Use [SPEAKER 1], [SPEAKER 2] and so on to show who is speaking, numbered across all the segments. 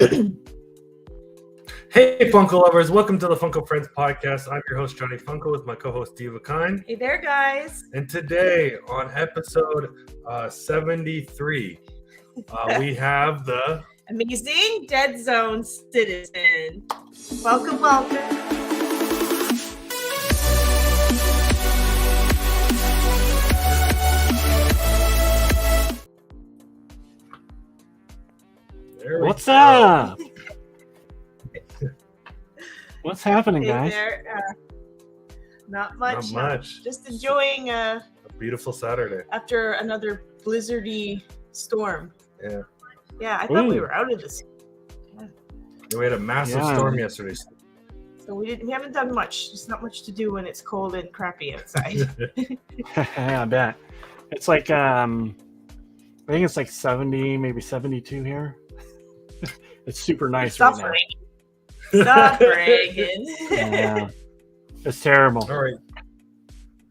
[SPEAKER 1] Hey, Funko lovers, welcome to the Funko Friends podcast. I'm your host, Johnny Funko, with my co-host, Steve Akine.
[SPEAKER 2] Hey there, guys.
[SPEAKER 1] And today, on episode 73, we have the
[SPEAKER 2] amazing Deadzone citizen. Welcome, welcome.
[SPEAKER 3] What's up? What's happening,
[SPEAKER 2] Hey
[SPEAKER 3] guys?
[SPEAKER 2] there. Not much.
[SPEAKER 1] Not much.
[SPEAKER 2] Just enjoying
[SPEAKER 1] a beautiful Saturday.
[SPEAKER 2] after another blizzardy storm.
[SPEAKER 1] Yeah.
[SPEAKER 2] Yeah, I thought we were out of this.
[SPEAKER 1] We had a massive storm yesterday.
[SPEAKER 2] So we haven't done much. There's not much to do when it's cold and crappy outside.
[SPEAKER 3] I bet. It's like I think it's like 70, maybe 72 here. It's super nice right now.
[SPEAKER 2] Stop bragging.
[SPEAKER 3] Yeah. It's terrible.
[SPEAKER 1] All right.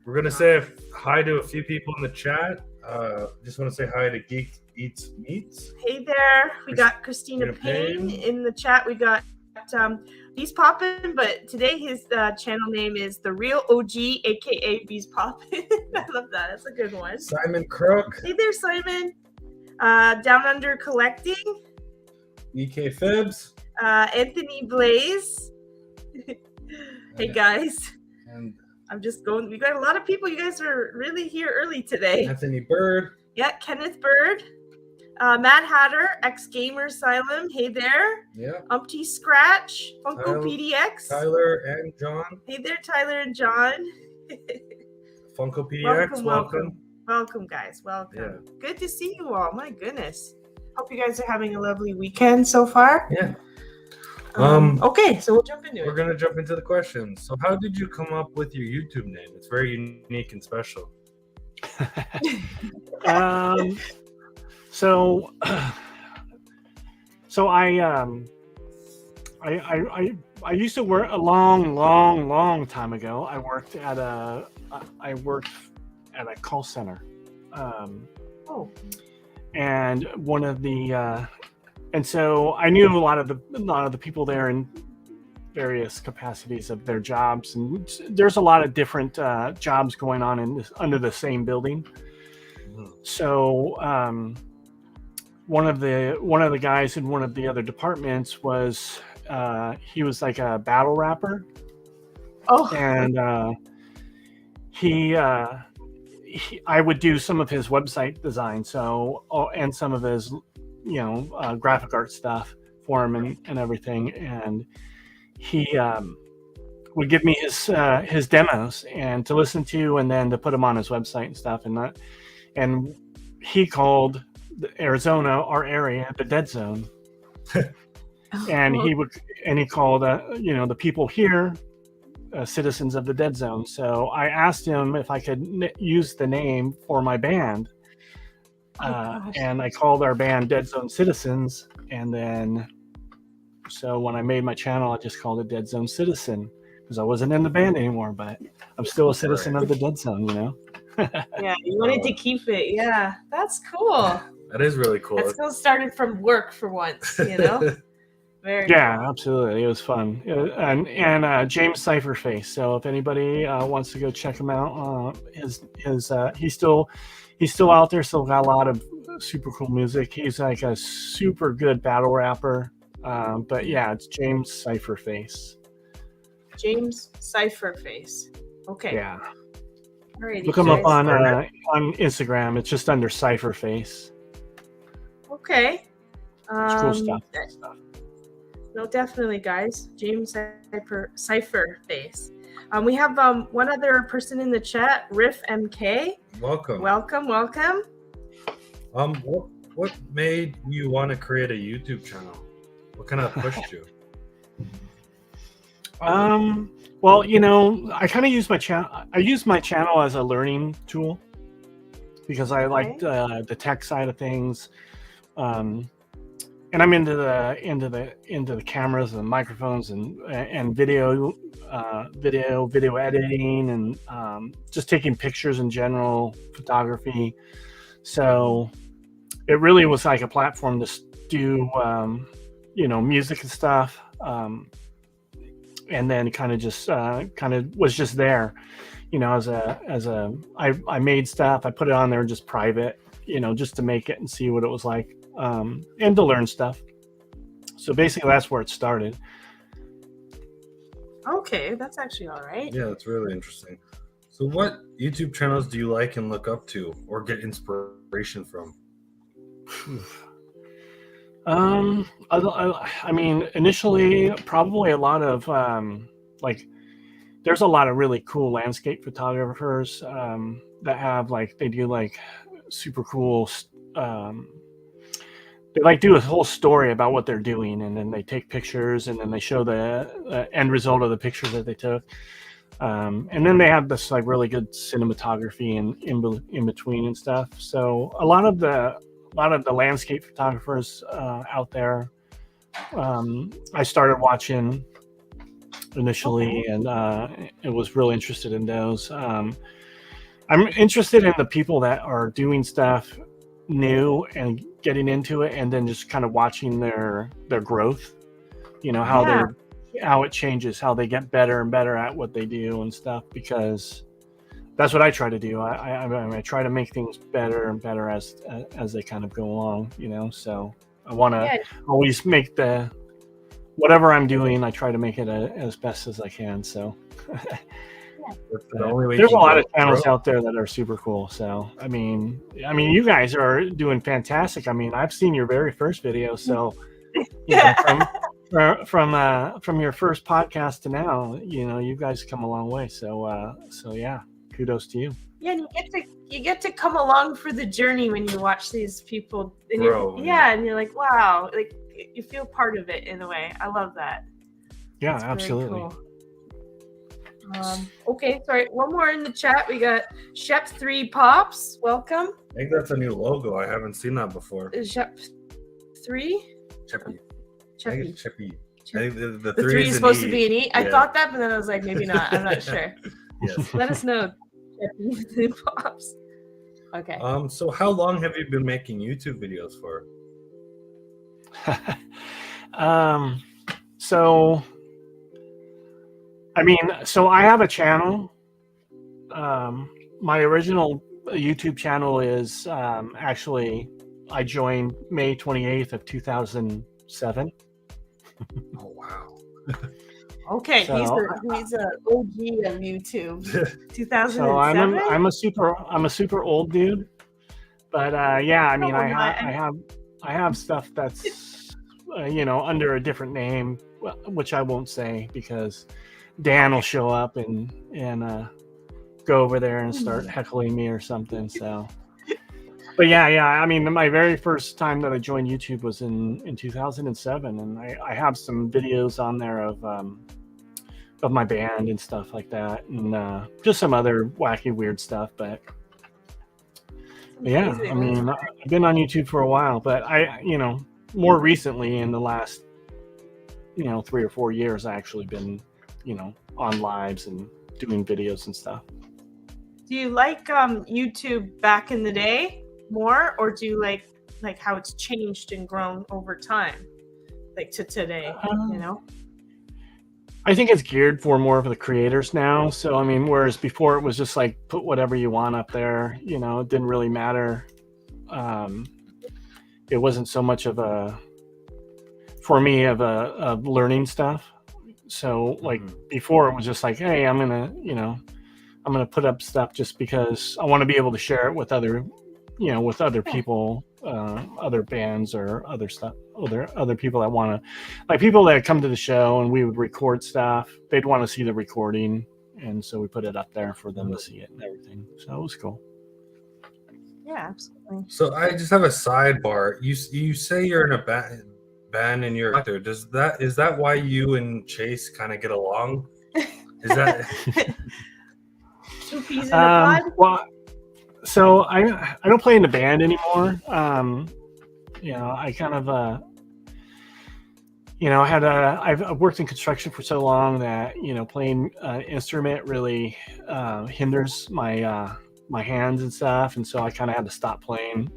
[SPEAKER 1] We're going to say hi to a few people in the chat. Just want to say hi to Geek Eats Meats.
[SPEAKER 2] Hey there. We got Christina Payne in the chat. We got Bees Poppin', but today his channel name is The Real OG, aka Bees Poppin'. I love that. That's a good one.
[SPEAKER 1] Simon Crook.
[SPEAKER 2] Hey there, Simon. Down Under Collecting.
[SPEAKER 1] EK Fibs.
[SPEAKER 2] Anthony Blaze. Hey guys.
[SPEAKER 1] And
[SPEAKER 2] I'm just going. We got a lot of people. You guys are really here early today.
[SPEAKER 1] Anthony Bird.
[SPEAKER 2] Yeah, Kenneth Bird. Mad Hatter, X Gamer Asylum. Hey there.
[SPEAKER 1] Yeah.
[SPEAKER 2] Umpty Scratch. Funko PDX.
[SPEAKER 1] Tyler and John.
[SPEAKER 2] Hey there, Tyler and John.
[SPEAKER 1] Funko PDX, welcome.
[SPEAKER 2] Welcome, guys. Welcome.
[SPEAKER 1] Yeah.
[SPEAKER 2] Good to see you all. My goodness. Hope you guys are having a lovely weekend so far.
[SPEAKER 1] Yeah.
[SPEAKER 2] Okay, so we'll jump into it.
[SPEAKER 1] We're going to jump into the questions. So how did you come up with your YouTube name? It's very unique and special.
[SPEAKER 3] So I used to work a long time ago. I worked at a call center. And one of the and so I knew a lot of the people there in various capacities of their jobs, and there's a lot of different jobs going on under the same building. So one of the guys in one of the other departments was he was like a battle rapper. And I would do some of his website design, and some of his graphic art stuff for him and everything, and he would give me his demos and to listen to, and then to put them on his website and stuff, and he called Arizona, our area, the Deadzone. And he called the people here citizens of the Deadzone. So I asked him if I could use the name for my band. And I called our band Deadzone Citizens, and then so when I made my channel, I just called it Deadzone Citizen, because I wasn't in the band anymore, but I'm still a citizen of the Deadzone,
[SPEAKER 2] Yeah, you wanted to keep it. Yeah, that's cool.
[SPEAKER 1] That is really cool.
[SPEAKER 2] That still started from work for once, Very cool.
[SPEAKER 3] Absolutely. It was fun. And James Cypherface. So if anybody wants to go check him out, he's still out there. Still got a lot of super cool music. He's like a super good battle rapper. But yeah, it's James Cypherface.
[SPEAKER 2] James Cypherface. Okay.
[SPEAKER 3] Yeah.
[SPEAKER 2] Alrighty,
[SPEAKER 3] look him up on Instagram. It's just under Cypherface.
[SPEAKER 2] Okay.
[SPEAKER 3] It's cool stuff.
[SPEAKER 2] No, definitely, guys. James Cypherface. We have one other person in the chat, Riff MK.
[SPEAKER 1] Welcome. What made you want to create a YouTube channel? What kind of pushed you?
[SPEAKER 3] Well, I kind of use my channel. I use my channel as a learning tool because I like the tech side of things. And I'm into the cameras and microphones and video editing and just taking pictures in general, photography. So it really was like a platform to do music and stuff. And then kind of was just there, I made stuff, I put it on there just private, just to make it and see what it was like, and to learn stuff. So basically that's where it started.
[SPEAKER 2] Okay, that's actually all right.
[SPEAKER 1] Yeah, that's really interesting. So what YouTube channels do you like and look up to or get inspiration from?
[SPEAKER 3] I mean, initially, probably a lot of there's a lot of really cool landscape photographers that have they do super cool. They do a whole story about what they're doing, and then they take pictures, and then they show the end result of the picture that they took. And then they have this really good cinematography and in between and stuff. So a lot of the landscape photographers out there, I started watching initially, and it was really interested in those. I'm interested in the people that are doing stuff new and getting into it, and then just kind of watching their growth. How it changes, how they get better and better at what they do and stuff, because that's what I try to do. I try to make things better and better as they kind of go along, so I want to always make whatever I'm doing, I try to make it as best as I can. So there's a lot of channels out there that are super cool. So I mean you guys are doing fantastic. I mean, I've seen your very first video, so from your first podcast to now, you guys come a long way. So yeah, kudos to you.
[SPEAKER 2] Yeah, and you get to come along for the journey when you watch these people, and and you're like, wow, you feel part of it in a way. I love that.
[SPEAKER 3] Yeah,
[SPEAKER 2] that's
[SPEAKER 3] absolutely.
[SPEAKER 2] Cool. Okay, sorry. One more in the chat. We got Shep3 Pops. Welcome.
[SPEAKER 1] I think that's a new logo. I haven't seen that before.
[SPEAKER 2] Is Shep3?
[SPEAKER 1] Cheppy.
[SPEAKER 2] Cheppy.
[SPEAKER 1] Cheppy. I think the
[SPEAKER 2] three is supposed to be an E. I
[SPEAKER 1] Yeah.
[SPEAKER 2] thought that, but then I was like, maybe not. I'm not sure.
[SPEAKER 1] Yes.
[SPEAKER 2] Let us know. Shep3 Pops. Okay.
[SPEAKER 1] So how long have you been making YouTube videos for?
[SPEAKER 3] So I have a channel. My original YouTube channel is actually I joined May 28th of 2007.
[SPEAKER 1] Oh wow.
[SPEAKER 2] Okay,
[SPEAKER 3] So,
[SPEAKER 2] he's a OG of YouTube. 2007.
[SPEAKER 3] So I'm a super old dude, but yeah, I mean I have stuff that's under a different name, which I won't say because Dan will show up and go over there and start heckling me or something. So, but yeah. I mean, my very first time that I joined YouTube was in 2007, and I have some videos on there of my band and stuff like that, and just some other wacky, weird stuff. But yeah, I mean, I've been on YouTube for a while, but more recently in the last 3 or 4 years, I actually been on lives and doing videos and stuff.
[SPEAKER 2] Do you like YouTube back in the day more, or do you like how it's changed and grown over time, to today?
[SPEAKER 3] I think it's geared for more of the creators now. So I mean, whereas before it was just put whatever you want up there, it didn't really matter. It wasn't so much of learning stuff. So before it was just hey, I'm gonna put up stuff just because I want to be able to share it with other people, other bands or other stuff, other people that want to, people that come to the show, and we would record stuff. They'd want to see the recording, and so we put it up there for them to see it and everything. So it was cool.
[SPEAKER 2] Yeah, absolutely.
[SPEAKER 1] So I just have a sidebar. You say you're in a band and you're an actor. Is that why you and Chase kind of get along? Is that
[SPEAKER 2] two peas in a pod?
[SPEAKER 3] Well, so I don't play in the band anymore. I kind of I've worked in construction for so long that playing instrument really hinders my hands and stuff, and so I kind of had to stop playing.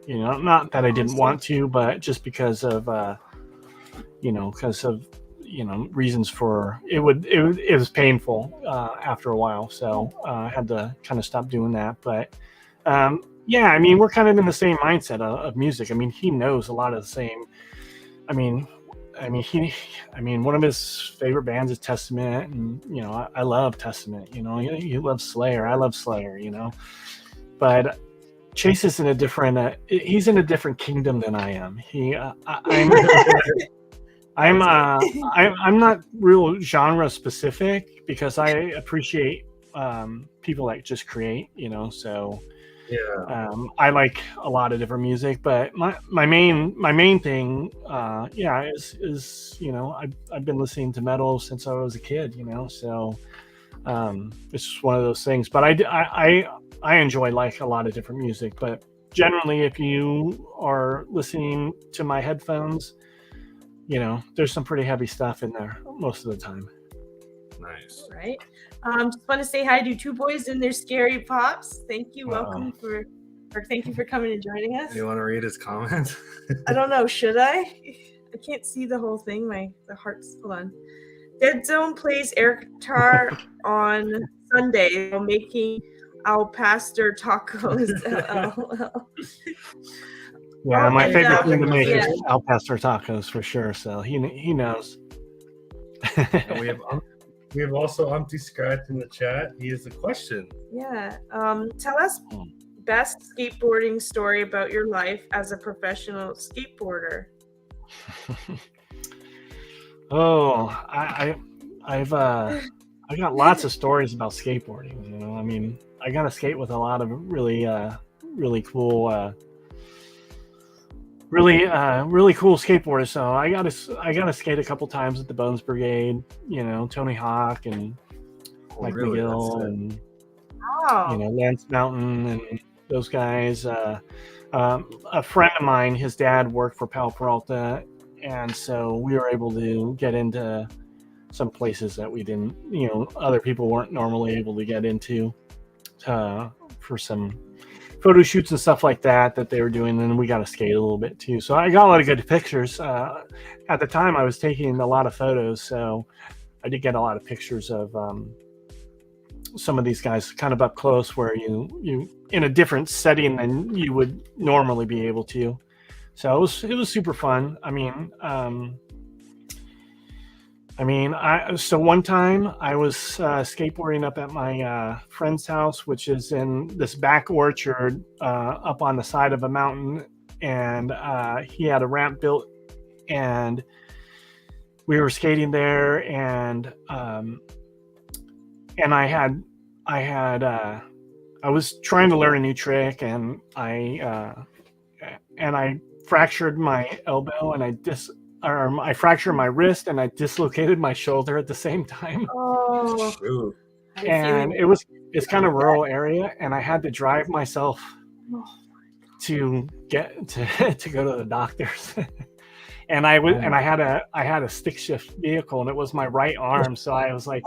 [SPEAKER 3] You know, not that I didn't want to, but just because of reasons for it was painful after a while. So I had to kind of stop doing that. But yeah, I mean, we're kind of in the same mindset of music. I mean, he knows a lot of the same. I mean, one of his favorite bands is Testament, and you know, I love Testament. You know, he loves Slayer. I love Slayer. You know, but Chase is in a different. He's in a different kingdom than I am. I'm not real genre specific because I appreciate people that just create. You know, so.
[SPEAKER 1] Yeah.
[SPEAKER 3] I like a lot of different music, but my main thing, is you know, I've been listening to metal since I was a kid, you know, so it's just one of those things. But I enjoy like a lot of different music, but generally, if you are listening to my headphones, you know, there's some pretty heavy stuff in there most of the time.
[SPEAKER 1] Nice.
[SPEAKER 2] Right. Just want to say hi to Two Boys and their Scary Pops. Thank you. Thank you for coming and joining us.
[SPEAKER 1] You want to read his comment?
[SPEAKER 2] I don't know. Should I? I can't see the whole thing. The heart's hold on. Deadzone plays air guitar on Sunday while making al pastor tacos.
[SPEAKER 3] Yeah, my favorite thing to make is al pastor tacos for sure. So he knows.
[SPEAKER 1] And we have also Empty Scratch in the chat. He has a question.
[SPEAKER 2] Yeah. Tell us best skateboarding story about your life as a professional skateboarder.
[SPEAKER 3] Oh, I've got lots of stories about skateboarding. You know, I mean, I got to skate with a lot of really cool. Really cool skateboarders. So I got to skate a couple times with the Bones Brigade. You know, Tony Hawk and Mike McGill and you know, Lance Mountain and those guys. A friend of mine, his dad worked for Pal Peralta, and so we were able to get into some places that we didn't. You know, other people weren't normally able to get into for some photo shoots and stuff like that they were doing, and we got to skate a little bit too. So I got a lot of good pictures. At the time, I was taking a lot of photos, so I did get a lot of pictures of some of these guys kind of up close, where you in a different setting than you would normally be able to. So it was super fun. So one time I was skateboarding up at my friend's house, which is in this back orchard up on the side of a mountain, and he had a ramp built, and we were skating there, and I was trying to learn a new trick, and I fractured my elbow, and I fractured my wrist, and I dislocated my shoulder at the same time.
[SPEAKER 2] Oh,
[SPEAKER 1] Ooh.
[SPEAKER 3] And it's kind of rural area, and I had to drive myself to get to go to the doctors. And I had a stick shift vehicle, and it was my right arm, so I was like,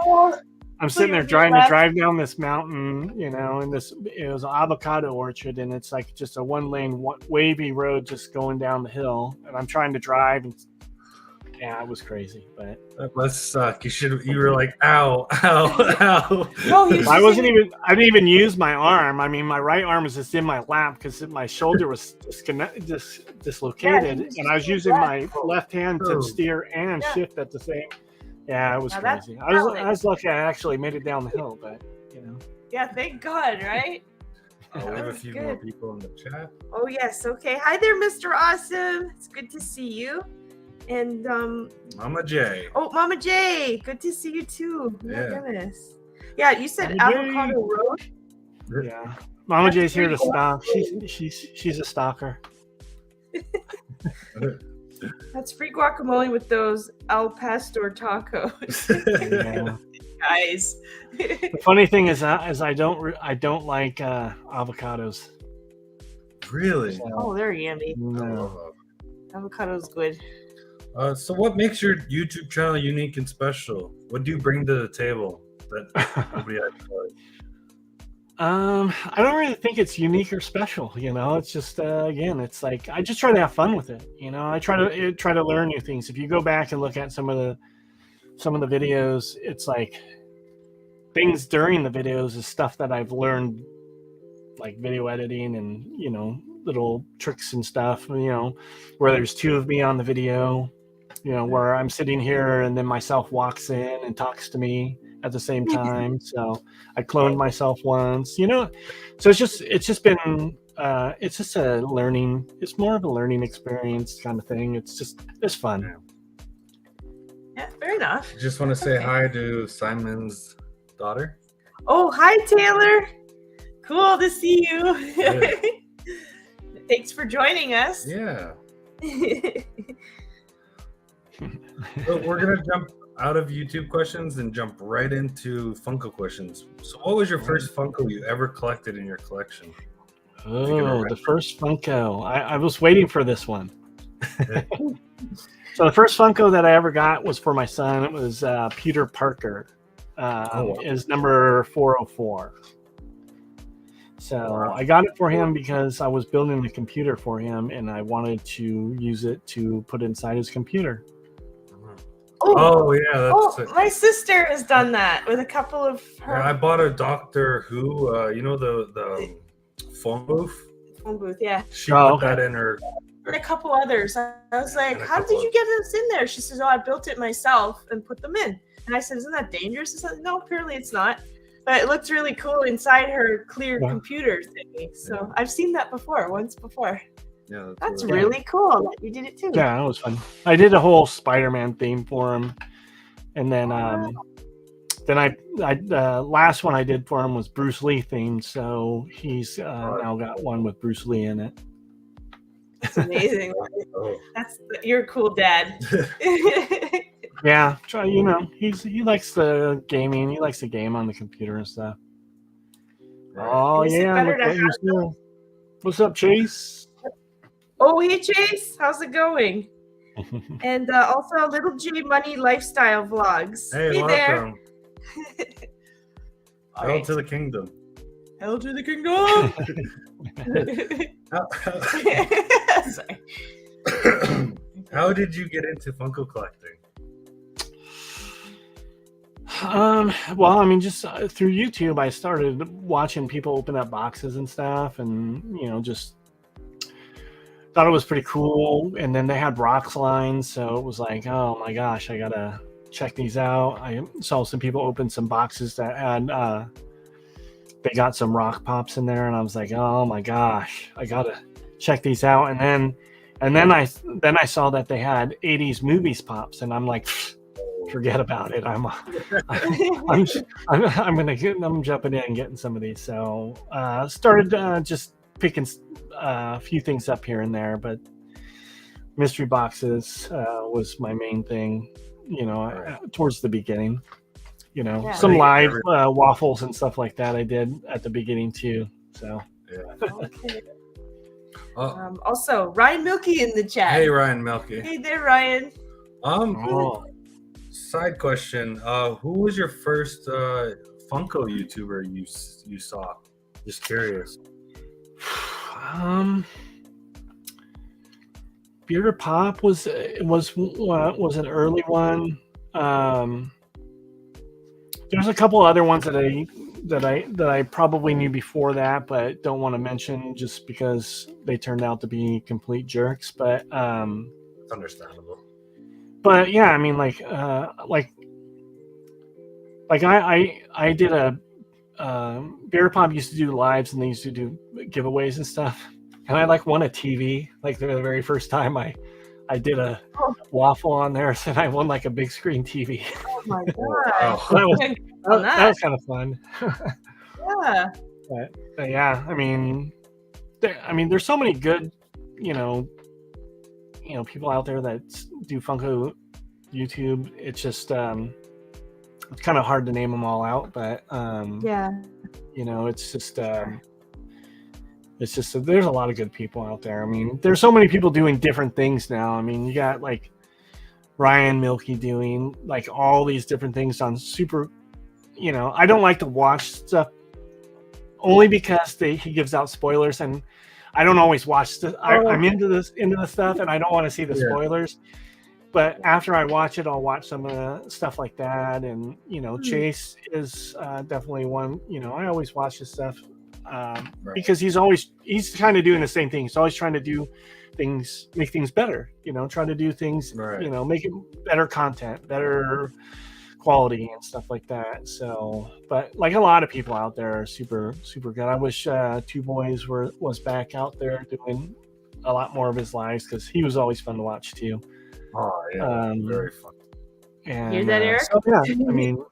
[SPEAKER 3] I'm sitting there trying to drive down this mountain, you know, and it was an avocado orchard, and it's like just a one-lane wavy road just going down the hill, and I'm trying to drive, and yeah, it was crazy, but
[SPEAKER 1] that must suck. You were like, ow, ow, ow.
[SPEAKER 2] No,
[SPEAKER 3] I didn't even use my arm. I mean, my right arm was just in my lap because my shoulder was dislocated, and I was using my left hand to steer and shift at the same. Yeah, it was crazy. I was lucky I actually made it down the hill, but you know.
[SPEAKER 2] Yeah, thank God, right?
[SPEAKER 1] We have a few more people in the chat.
[SPEAKER 2] Oh yes, okay. Hi there, Mr. Awesome. It's good to see you. And
[SPEAKER 1] Mama J.
[SPEAKER 2] Oh, Mama J, good to see you too. Oh,
[SPEAKER 1] yeah.
[SPEAKER 2] My goodness. Yeah, you said Avocado Road.
[SPEAKER 3] Yeah, Mama J's here to stalk. She's a stalker.
[SPEAKER 2] That's free guacamole with those al pastor tacos.
[SPEAKER 3] Yeah.
[SPEAKER 2] Guys.
[SPEAKER 3] The funny thing is I don't like avocados.
[SPEAKER 1] Really?
[SPEAKER 3] So,
[SPEAKER 2] oh, they're yummy.
[SPEAKER 3] No.
[SPEAKER 2] Avocado's good.
[SPEAKER 1] So what makes your YouTube channel unique and special? What do you bring to the table that nobody else
[SPEAKER 3] I don't really think it's unique or special. It's just again, it's like I just try to have fun with it. I try to learn new things. If you go back and look at some of the videos, it's like things during the videos is stuff that I've learned, like video editing and little tricks and stuff. Where there's two of me on the video. Where I'm sitting here and then myself walks in and talks to me at the same time. So I cloned myself once, so it's just been, it's just it's more of a learning experience kind of thing. It's fun.
[SPEAKER 2] Yeah, fair enough.
[SPEAKER 1] Just want to say hi to Simon's daughter.
[SPEAKER 2] Oh, hi, Taylor. Cool to see you.
[SPEAKER 1] Yeah.
[SPEAKER 2] Thanks for joining us.
[SPEAKER 1] Yeah. So we're going to jump out of YouTube questions and jump right into Funko questions. So what was your first Funko you ever collected in your collection?
[SPEAKER 3] Oh, the first Funko. I was waiting for this one. So the first Funko that I ever got was for my son. It was Peter Parker. Is number 404. So I got it for him because I was building a computer for him and I wanted to use it to put inside his computer.
[SPEAKER 1] Oh yeah,
[SPEAKER 2] my sister has done that with a couple of her.
[SPEAKER 1] Yeah, I bought a Doctor Who, the phone booth.
[SPEAKER 2] Phone booth, yeah.
[SPEAKER 1] She put that in her.
[SPEAKER 2] And a couple others. I was like, how did you get this in there? She says, I built it myself and put them in. And I said, isn't that dangerous? She said, no, apparently it's not. But it looked really cool inside her clear computer thingy. So I've seen that once before.
[SPEAKER 1] Yeah,
[SPEAKER 2] that's really cool that you did it too.
[SPEAKER 3] Yeah, that was fun. I did a whole Spider-Man theme for him, and then last one I did for him was Bruce Lee themed. So he's now got one with Bruce Lee in it.
[SPEAKER 2] That's amazing. You're a cool dad.
[SPEAKER 3] Yeah, he likes the gaming. He likes to game on the computer and stuff. Oh yeah, what's up, Chase?
[SPEAKER 2] Oh, hey, Chase. How's it going? And also Little J Money Lifestyle Vlogs.
[SPEAKER 1] Hey welcome. Hail to the kingdom.
[SPEAKER 2] Hail to the kingdom.
[SPEAKER 1] Sorry. How did you get into Funko collecting?
[SPEAKER 3] Well, I mean, just through YouTube, I started watching people open up boxes and stuff, and just thought it was pretty cool. And then they had rocks lines, so it was like, oh my gosh, I gotta check these out. I saw some people open some boxes that had they got some rock pops in there, and I was like, oh my gosh, I gotta check these out. And then I saw that they had 80s movies pops, and I'm like, forget about it. I'm jumping in and getting some of these. So started just picking a few things up here and there, but mystery boxes was my main thing, towards the beginning. Some live waffles and stuff like that I did at the beginning too. So
[SPEAKER 2] okay. Also, Ryan Milky in the chat.
[SPEAKER 1] Hey Ryan Milky.
[SPEAKER 2] Hey there, Ryan.
[SPEAKER 1] Side question: who was your first Funko YouTuber you saw? Just curious.
[SPEAKER 3] Bearded Pop was an early one. There's a couple other ones that I probably knew before that, but don't want to mention just because they turned out to be complete jerks. But
[SPEAKER 1] it's understandable.
[SPEAKER 3] But yeah, I mean, like I did a Bearded Pop used to do lives, and they used to do giveaways and stuff. And I won a TV the very first time I did a waffle on there, and I won a big screen TV.
[SPEAKER 2] Oh my god!
[SPEAKER 3] That was kind of fun.
[SPEAKER 2] Yeah.
[SPEAKER 3] But yeah, I mean, there's so many good, people out there that do Funko YouTube. It's just it's kind of hard to name them all out, but it's just there's a lot of good people out there. I mean, there's so many people doing different things now. I mean, you got Ryan Milky doing all these different things on super. I don't like to watch stuff only because he gives out spoilers, and I don't always watch this. I'm into the stuff, and I don't want to see the spoilers. But after I watch it, I'll watch some of the stuff like that. And Chase is definitely one. I always watch his stuff because he's kind of doing the same thing. He's always trying to do things, make things better. Trying to do things.
[SPEAKER 1] Right.
[SPEAKER 3] Make it better content, better quality and stuff like that. So, but like a lot of people out there are super good. I wish Two Boys was back out there doing a lot more of his lives, because he was always fun to watch too.
[SPEAKER 1] Oh yeah, very fun.
[SPEAKER 3] And
[SPEAKER 2] hear that, Eric?
[SPEAKER 3] so, yeah, I mean,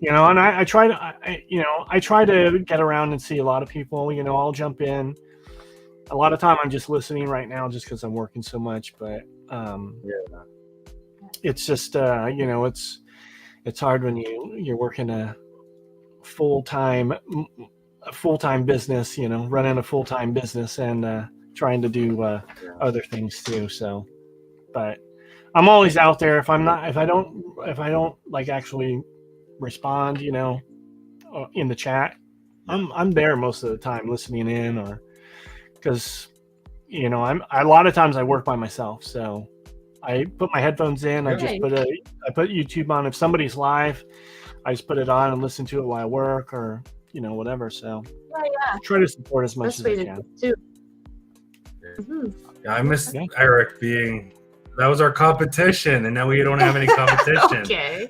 [SPEAKER 3] and I try to get around and see a lot of people. I'll jump in. A lot of time I'm just listening right now, just because I'm working so much. But it's just it's hard when you're working a full-time business, running a full-time business and trying to do other things too. So, but I'm always out there. If I don't like actually respond, in the chat, I'm there most of the time listening in, or because a lot of times I work by myself, so I put my headphones in. I put YouTube on. If somebody's live, I just put it on and listen to it while I work, or whatever. So I try to support as much as I can.
[SPEAKER 1] Yeah, I miss Eric being. That was our competition, and now we don't have any competition.
[SPEAKER 2] Okay.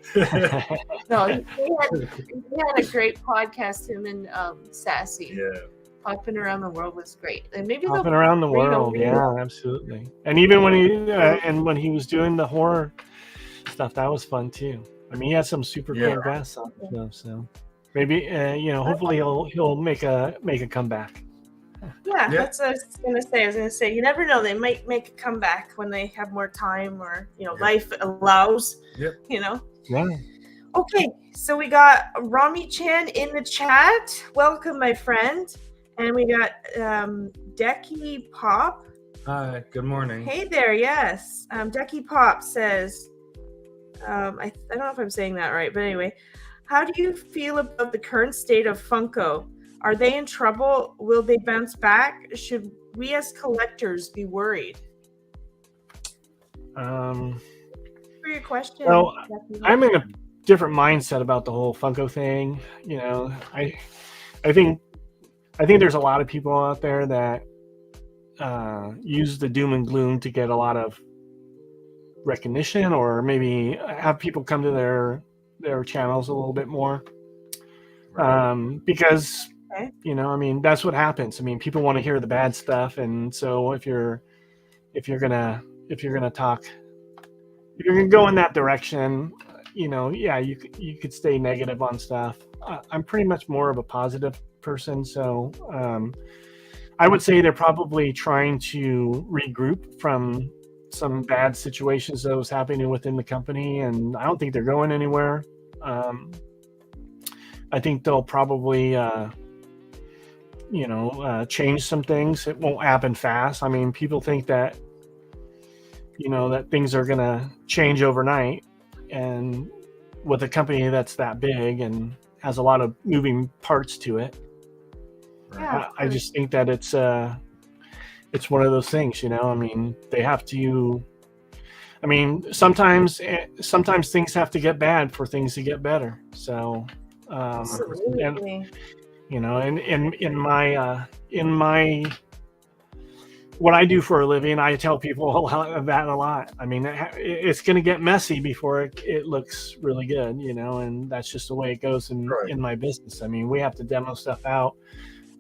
[SPEAKER 2] No, he had a great podcast. Him and Sassy.
[SPEAKER 1] Yeah.
[SPEAKER 2] Popping around the world was great, and maybe
[SPEAKER 3] popping around the world, yeah, absolutely. And even when he was doing the horror stuff, that was fun too. I mean, he had some super cool guests on stuff, so maybe hopefully he'll make a comeback.
[SPEAKER 2] Yeah, that's what I was gonna say. I was gonna say, you never know, they might make a comeback when they have more time, or life allows.
[SPEAKER 1] Yep.
[SPEAKER 3] Yeah.
[SPEAKER 2] Okay, so we got Rami Chan in the chat. Welcome, my friend. And we got Decky Pop.
[SPEAKER 1] Hi, good morning.
[SPEAKER 2] Hey there, yes. Decky Pop says, I don't know if I'm saying that right, but anyway, how do you feel about the current state of Funko? Are they in trouble? Will they bounce back? Should we as collectors be worried?
[SPEAKER 3] For
[SPEAKER 2] your question.
[SPEAKER 3] Well, I'm in a different mindset about the whole Funko thing. I think there's a lot of people out there that use the doom and gloom to get a lot of recognition, or maybe have people come to their channels a little bit more. Because that's what happens. I mean, people want to hear the bad stuff, and so if you're gonna go in that direction, you could stay negative on stuff. I'm pretty much more of a positive person, so I would say they're probably trying to regroup from some bad situations that was happening within the company, and I don't think they're going anywhere. I think they'll probably change some things. It won't happen fast. I mean, people think that that things are gonna change overnight, and with a company that's that big and has a lot of moving parts to it, I just think that it's one of those things. I mean, they have to. I mean, sometimes things have to get bad for things to get better. So,
[SPEAKER 2] absolutely.
[SPEAKER 3] And in my what I do for a living, I tell people that a lot. I mean, it's going to get messy before it looks really good, and that's just the way it goes in my business. I mean, we have to demo stuff out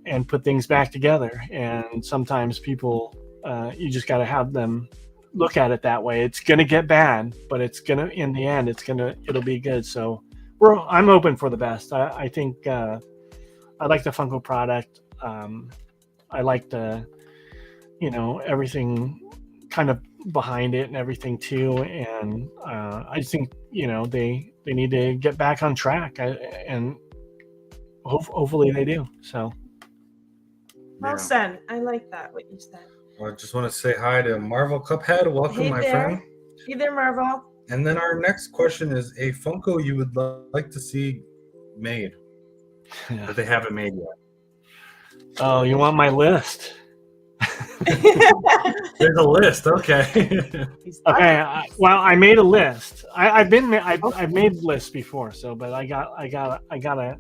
[SPEAKER 3] and put things back together, and sometimes people, you just got to have them look at it that way. It's going to get bad, but in the end, it'll be good. So I'm open for the best. I think I like the Funko product. I like the everything kind of behind it and everything too, and I think they need to get back on track, and hopefully they do. So
[SPEAKER 2] well said. I like that, what you said.
[SPEAKER 1] Well, I just want to say hi to Marvel Cuphead. Welcome, my friend.
[SPEAKER 2] Hey there, Marvel.
[SPEAKER 1] And then our next question is a Funko you would like to see made that they haven't made yet.
[SPEAKER 3] Oh, you want my list?
[SPEAKER 1] There's a list. Okay.
[SPEAKER 3] Okay. I made a list. I've made lists before. So, but I gotta.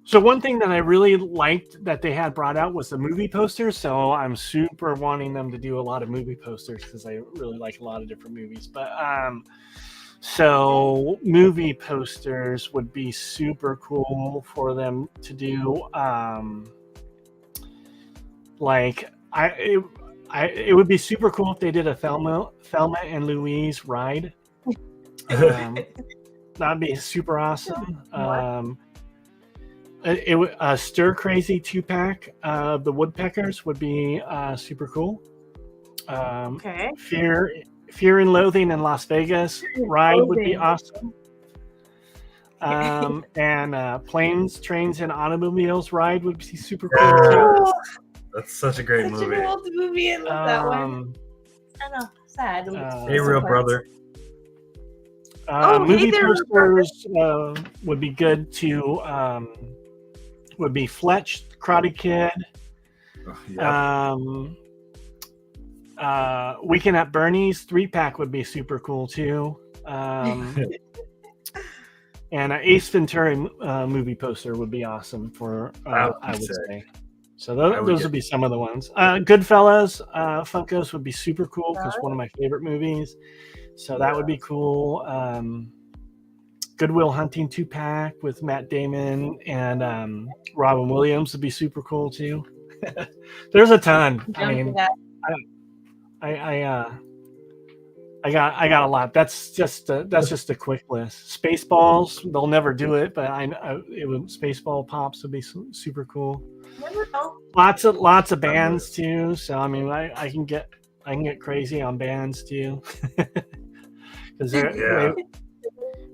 [SPEAKER 3] So one thing that I really liked that they had brought out was the movie posters. So I'm super wanting them to do a lot of movie posters because I really like a lot of different movies. But so movie posters would be super cool for them to do. It would be super cool if they did a Thelma and Louise ride. That'd be super awesome. A Stir Crazy 2-pack of the Woodpeckers would be super cool.
[SPEAKER 2] Okay.
[SPEAKER 3] Fear and Loathing in Las Vegas ride would be awesome. And Planes, Trains, and Automobiles ride would be super cool too.
[SPEAKER 1] That's such a great movie.
[SPEAKER 2] An old movie. I love that one. I know. Sad.
[SPEAKER 1] Hey, real brother.
[SPEAKER 3] Movie posters would be good too. Would be Fletch, Karate Kid. Weekend at Bernie's 3-pack would be super cool too. And an Ace Ventura movie poster would be awesome for I would say. So those would be some of the ones. Goodfellas, Funkos would be super cool because one of my favorite movies. So that would be cool. Good Will Hunting 2-pack with Matt Damon and Robin Williams would be super cool too. There's a ton. I mean, I got a lot. That's just a quick list. Spaceballs, they'll never do it, but Spaceball Pops would be super cool.
[SPEAKER 2] Never know.
[SPEAKER 3] Lots of bands too. So I mean, I can get crazy on bands too. Because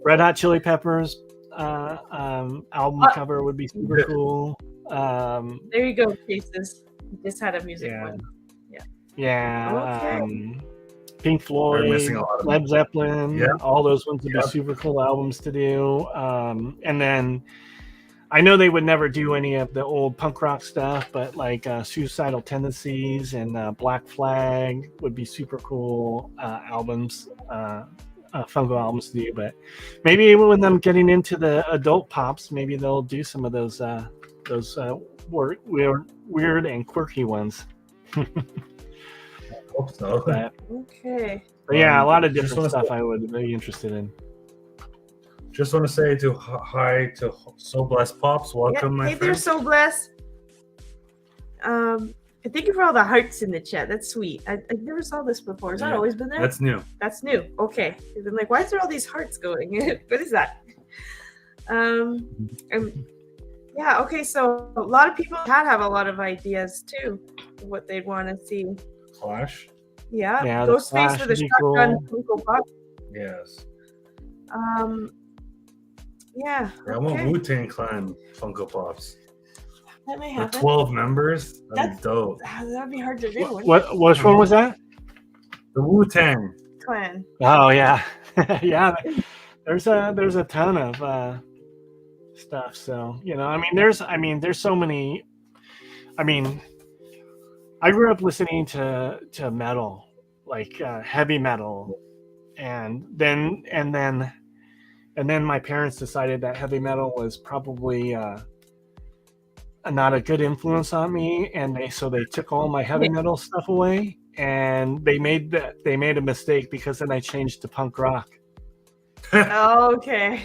[SPEAKER 3] Red Hot Chili Peppers album cover would be super cool.
[SPEAKER 2] There you go, Cases. Just had a music one.
[SPEAKER 3] Yeah.
[SPEAKER 2] Okay.
[SPEAKER 3] Pink Floyd, Led Zeppelin, all those ones would be super cool albums to do. And then I know they would never do any of the old punk rock stuff, but like Suicidal Tendencies and Black Flag would be super cool albums. Funko albums to do, but maybe when them getting into the adult pops, maybe they'll do some of those weird and quirky ones.
[SPEAKER 1] I hope so.
[SPEAKER 2] Okay.
[SPEAKER 3] But yeah, a lot of different stuff I would be interested in.
[SPEAKER 1] Just want to say hi to So Blessed Pops. Welcome, my friend.
[SPEAKER 2] Hey there, So Blessed. Thank you for all the hearts in the chat. That's sweet. I never saw this before. Has that always been there?
[SPEAKER 1] That's new.
[SPEAKER 2] That's new. Okay. I'm like, why is there all these hearts going? What is that? Yeah. Okay. So a lot of people have a lot of ideas too, of what they'd want to see.
[SPEAKER 1] Clash.
[SPEAKER 2] Yeah.
[SPEAKER 3] The
[SPEAKER 2] Ghostface with a shotgun Funko Pop.
[SPEAKER 1] Yes.
[SPEAKER 2] Yeah.
[SPEAKER 1] I want Wu-Tang Clan Funko Pops.
[SPEAKER 2] That may happen.
[SPEAKER 1] 12 members? That'd be dope.
[SPEAKER 2] That'd be hard to do.
[SPEAKER 3] Which one was that?
[SPEAKER 1] The Wu-Tang
[SPEAKER 2] Clan.
[SPEAKER 3] Oh yeah. Yeah. There's a ton of stuff. So, there's so many. I mean, I grew up listening to metal, like heavy metal, and then my parents decided that heavy metal was probably not a good influence on me, and they took all my heavy metal stuff away, and they made a mistake because then I changed to punk rock.
[SPEAKER 2] Okay.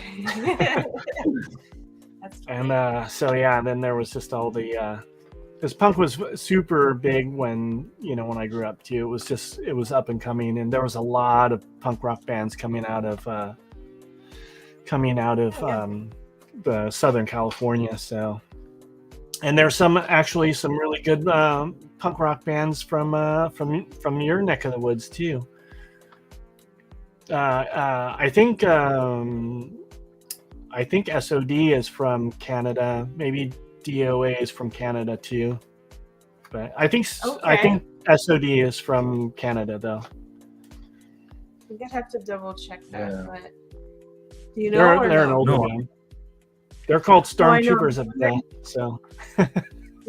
[SPEAKER 2] That's funny.
[SPEAKER 3] And then there was just all the because punk was super big when I grew up too. It was up and coming, and there was a lot of punk rock bands coming out of the Southern California. So, and there's some really good punk rock bands from your neck of the woods too. I think SOD is from Canada. Maybe DOA is from Canada too. But I think SOD is from Canada though.
[SPEAKER 2] I think I'd have to double check that.
[SPEAKER 1] Yeah.
[SPEAKER 2] But do you know?
[SPEAKER 3] They're an older one. They're called Stormtroopers of Death. So.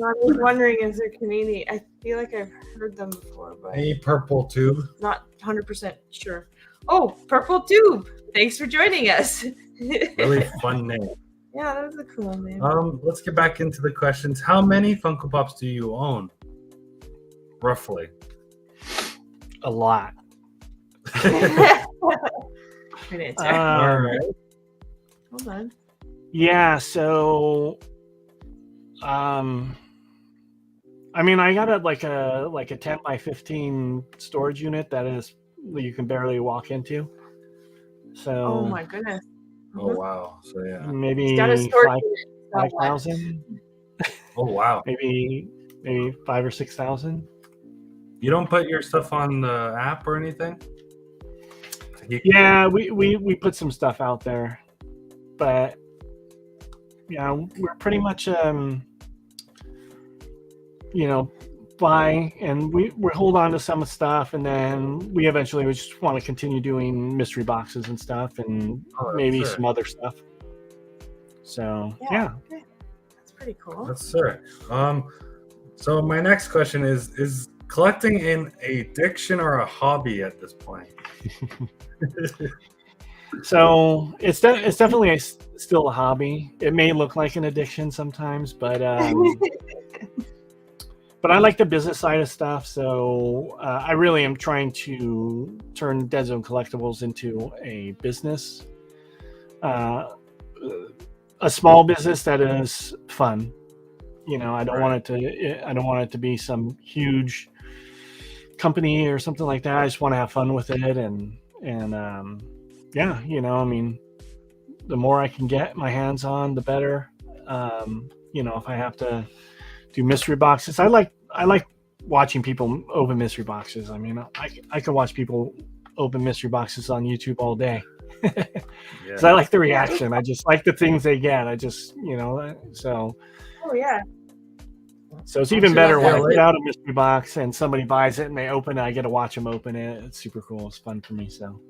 [SPEAKER 2] I was wondering, is there community? I feel like I've heard them before, but
[SPEAKER 1] Hey, Purple Tube.
[SPEAKER 2] not 100% sure. Oh, Purple Tube! Thanks for joining us.
[SPEAKER 1] Really fun name.
[SPEAKER 2] Yeah, that was a cool name.
[SPEAKER 1] Let's get back into the questions. How many Funko Pops do you own? Roughly.
[SPEAKER 3] A lot.
[SPEAKER 2] Good answer.
[SPEAKER 1] All right.
[SPEAKER 2] Hold on.
[SPEAKER 3] Yeah, so I mean, I got a 10 by 15 storage unit that is you can barely walk into. So
[SPEAKER 2] Oh my goodness.
[SPEAKER 1] Oh wow. So yeah.
[SPEAKER 3] maybe
[SPEAKER 2] He's got a storage unit.
[SPEAKER 3] 5,000,
[SPEAKER 1] Oh wow.
[SPEAKER 3] maybe 5 or 6,000.
[SPEAKER 1] You don't put your stuff on the app or anything?
[SPEAKER 3] Yeah, we put some stuff out there, but yeah, we're pretty much buy and we hold on to some stuff, and then we eventually just want to continue doing mystery boxes and stuff, and maybe some other stuff. So yeah.
[SPEAKER 2] Okay. That's pretty cool.
[SPEAKER 1] That's sir. So my next question is collecting an addiction or a hobby at this point?
[SPEAKER 3] So it's definitely still a hobby. It may look like an addiction sometimes, but but I like the business side of stuff. So I really am trying to turn Deadzone Collectibles into a business, a small business that is fun. You know, I don't want it to be some huge company or something like that. I just want to have fun with it, and yeah, you know, I mean, the more I can get my hands on, the better. You know, if I have to do mystery boxes, I like watching people open mystery boxes. I mean, I can watch people open mystery boxes on YouTube all day. Because I like the reaction. I just like the things they get. I just, you know, so.
[SPEAKER 2] Oh yeah.
[SPEAKER 3] So it's even better when I put out a mystery box and somebody buys it and they open it. I get to watch them open it. It's super cool. It's fun for me. So.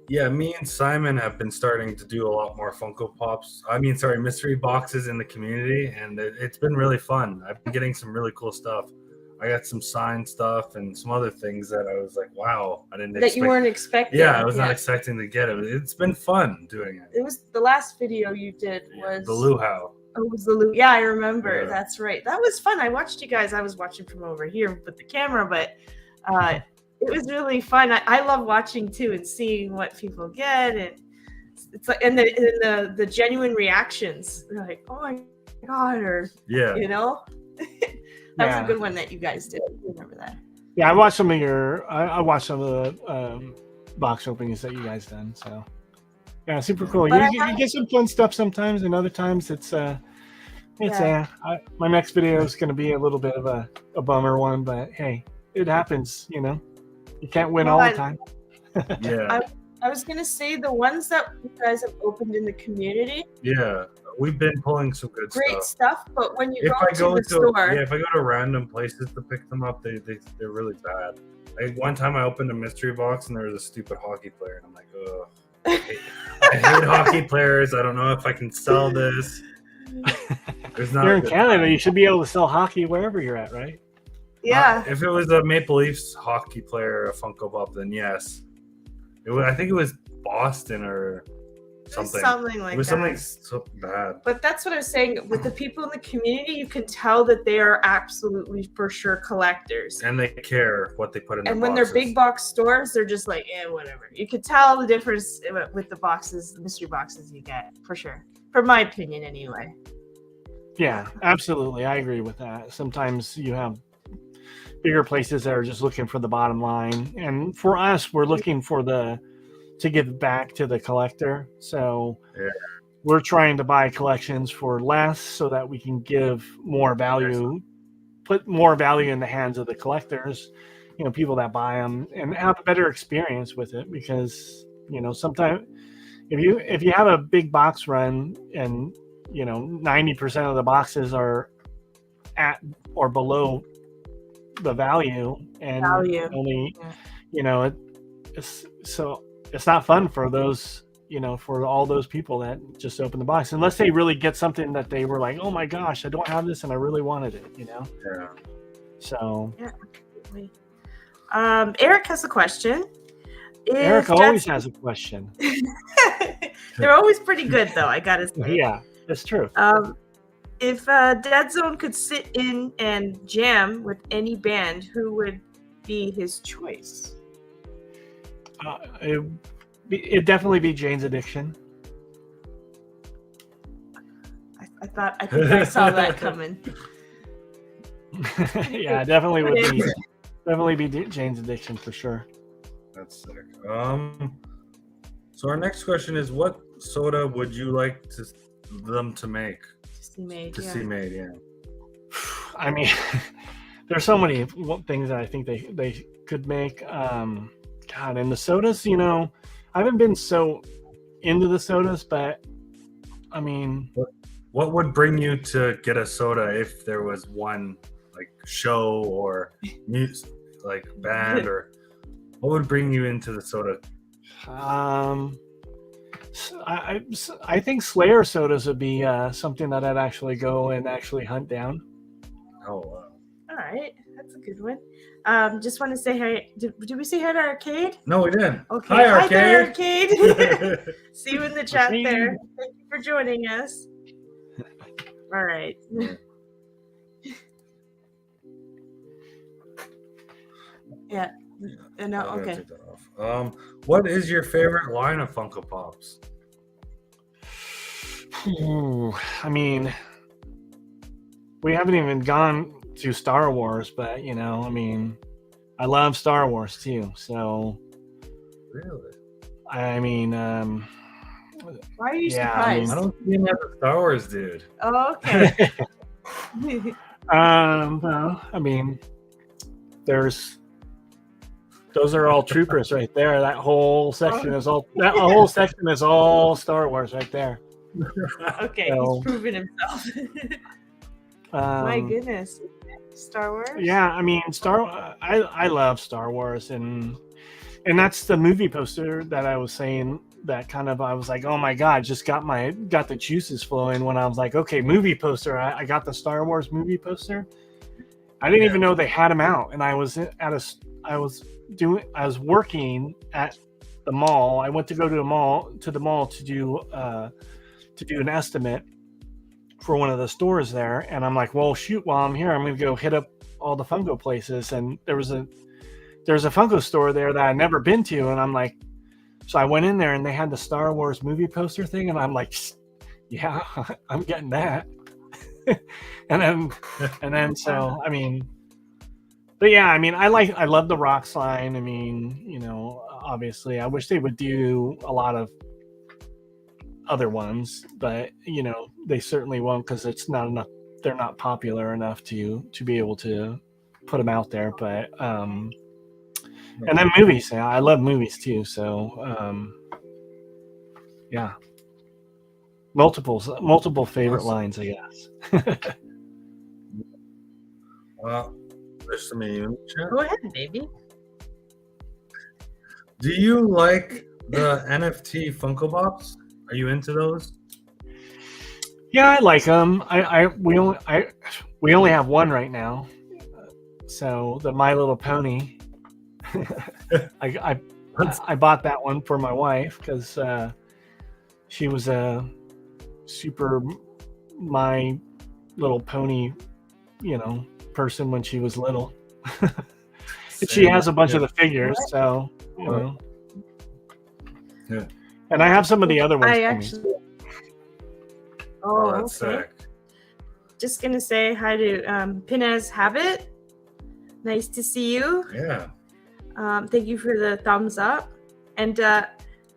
[SPEAKER 1] Yeah, me and Simon have been starting to do a lot more Funko Pops. Mystery boxes in the community, and it's been really fun. I've been getting some really cool stuff. I got some signed stuff and some other things that I was like, wow, I didn't expect.
[SPEAKER 2] That you weren't expecting.
[SPEAKER 1] Yeah, I was not expecting to get it. It's been fun doing it.
[SPEAKER 2] It was the last video you did was
[SPEAKER 1] the luau.
[SPEAKER 2] Oh, it was the luau. Yeah, I remember.
[SPEAKER 1] Yeah.
[SPEAKER 2] That's right. That was fun. I watched you guys. I was watching from over here with the camera, but it was really fun. I love watching too and seeing what people get, and it's like and the genuine reactions. They're like, oh my god, or you know. That was a good one that you guys did. I remember that.
[SPEAKER 3] Yeah, I watched some of the box openings that you guys done. So yeah, super cool. You get some fun stuff sometimes, and other times it's my next video is going to be a little bit of a bummer one, but hey, it happens. You know, you can't win all the time.
[SPEAKER 1] Yeah.
[SPEAKER 2] I was gonna say the ones that you guys have opened in the community.
[SPEAKER 1] Yeah, we've been pulling some great
[SPEAKER 2] stuff. But when you
[SPEAKER 1] if
[SPEAKER 2] go to the store,
[SPEAKER 1] if I go to random places to pick them up, they're really bad. One time I opened a mystery box and there was a stupid hockey player, and I'm like, ugh, I hate hockey players. I don't know if I can sell this.
[SPEAKER 3] You're in Canada. You should be able to sell hockey wherever you're at, right?
[SPEAKER 2] Yeah.
[SPEAKER 1] If it was a Maple Leafs hockey player, a Funko Pop, then yes. I think it was Boston or something.
[SPEAKER 2] Something
[SPEAKER 1] something so bad.
[SPEAKER 2] But that's what I was saying. With the people in the community, you can tell that they are absolutely for sure collectors.
[SPEAKER 1] And they care what they put in their boxes.
[SPEAKER 2] And when they're big box stores, they're just like, whatever. You could tell the difference with the boxes, the mystery boxes you get, for sure. From my opinion, anyway.
[SPEAKER 3] Yeah, absolutely. I agree with that. Sometimes you have bigger places that are just looking for the bottom line, and for us, we're looking for to give back to the collector. So we're trying to buy collections for less so that we can give more value, put more value in the hands of the collectors, you know, people that buy them, and have a better experience with it. Because, you know, sometimes if you have a big box run and, you know, 90% of the boxes are at or below the value, and only, you know, it's not fun for those, for all those people that just opened the box, unless they really get something that they were like, oh my gosh, I don't have this and I really wanted it,
[SPEAKER 1] Yeah.
[SPEAKER 3] So
[SPEAKER 2] Yeah, absolutely. Eric has a question.
[SPEAKER 3] Eric always has a question.
[SPEAKER 2] They're always pretty good, though, I gotta say.
[SPEAKER 3] Yeah, that's true.
[SPEAKER 2] If Deadzone could sit in and jam with any band, who would be his choice?
[SPEAKER 3] It'd definitely be Jane's Addiction.
[SPEAKER 2] I think I saw that coming.
[SPEAKER 3] Yeah, definitely would be. Definitely be Jane's Addiction for sure.
[SPEAKER 1] That's sick. So our next question is, what soda would you like them to make? To see made, yeah.
[SPEAKER 3] I mean, there's so many things that I think they could make. God, and the sodas, I haven't been so into the sodas, but I mean,
[SPEAKER 1] what would bring you to get a soda if there was one like show or music, like band, or what would bring you into the soda?
[SPEAKER 3] I think Slayer sodas would be something that I'd actually go and actually hunt down.
[SPEAKER 1] Oh wow!
[SPEAKER 2] All right, that's a good one. Just want to say hi. Did we say hi to Arcade?
[SPEAKER 1] No, we didn't.
[SPEAKER 2] Okay.
[SPEAKER 1] Hi, Arcade.
[SPEAKER 2] Hi there, Arcade. See you in the chat there. Thank you for joining us. All right. Yeah. No. Okay.
[SPEAKER 1] Take that off. What is your favorite line of Funko Pops?
[SPEAKER 3] I mean, we haven't even gone to Star Wars, but I mean, I love Star Wars too. So,
[SPEAKER 1] Really?
[SPEAKER 3] I mean,
[SPEAKER 2] why are you surprised?
[SPEAKER 1] I don't see him as a Star Wars dude.
[SPEAKER 2] Oh, okay.
[SPEAKER 3] Well, I mean, those are all troopers right there. That whole section is all Star Wars right there.
[SPEAKER 2] Okay,
[SPEAKER 3] So,
[SPEAKER 2] he's proven himself. My goodness, Star Wars.
[SPEAKER 3] Yeah, I mean, I love Star Wars, and that's the movie poster that I was saying. That kind of, I was like, oh my god, just got the juices flowing when I was like, okay, movie poster. I got the Star Wars movie poster. I didn't even know they had them out, and I was working at the mall. I went to go to the mall to do an estimate for one of the stores there, and I'm like, well, shoot, while I'm here, I'm going to go hit up all the Funko places, and there's a Funko store there that I'd never been to, and I'm like, so I went in there, and they had the Star Wars movie poster thing, and I'm like, yeah, I'm getting that. and then so I mean, but yeah, I mean, I love the Rocks line. I mean, obviously, I wish they would do a lot of other ones, but they certainly won't, because it's not enough. They're not popular enough to be able to put them out there. But and then movies. I love movies too. So yeah, multiple favorite lines, I guess.
[SPEAKER 1] There's some in the chat.
[SPEAKER 2] Go ahead, baby.
[SPEAKER 1] Do you like the NFT Funko Pops? Are you into those?
[SPEAKER 3] Yeah, I like them. We only have one right now. So the My Little Pony. I bought that one for my wife because she was a super My Little Pony, person when she was little. She has a bunch of the figures, so
[SPEAKER 1] Yeah.
[SPEAKER 3] And I have some of the other ones.
[SPEAKER 2] Oh,
[SPEAKER 1] that's
[SPEAKER 2] okay.
[SPEAKER 1] sick.
[SPEAKER 2] Just gonna say hi to Pinez Habit. Nice to see you.
[SPEAKER 1] Yeah.
[SPEAKER 2] Thank you for the thumbs up, and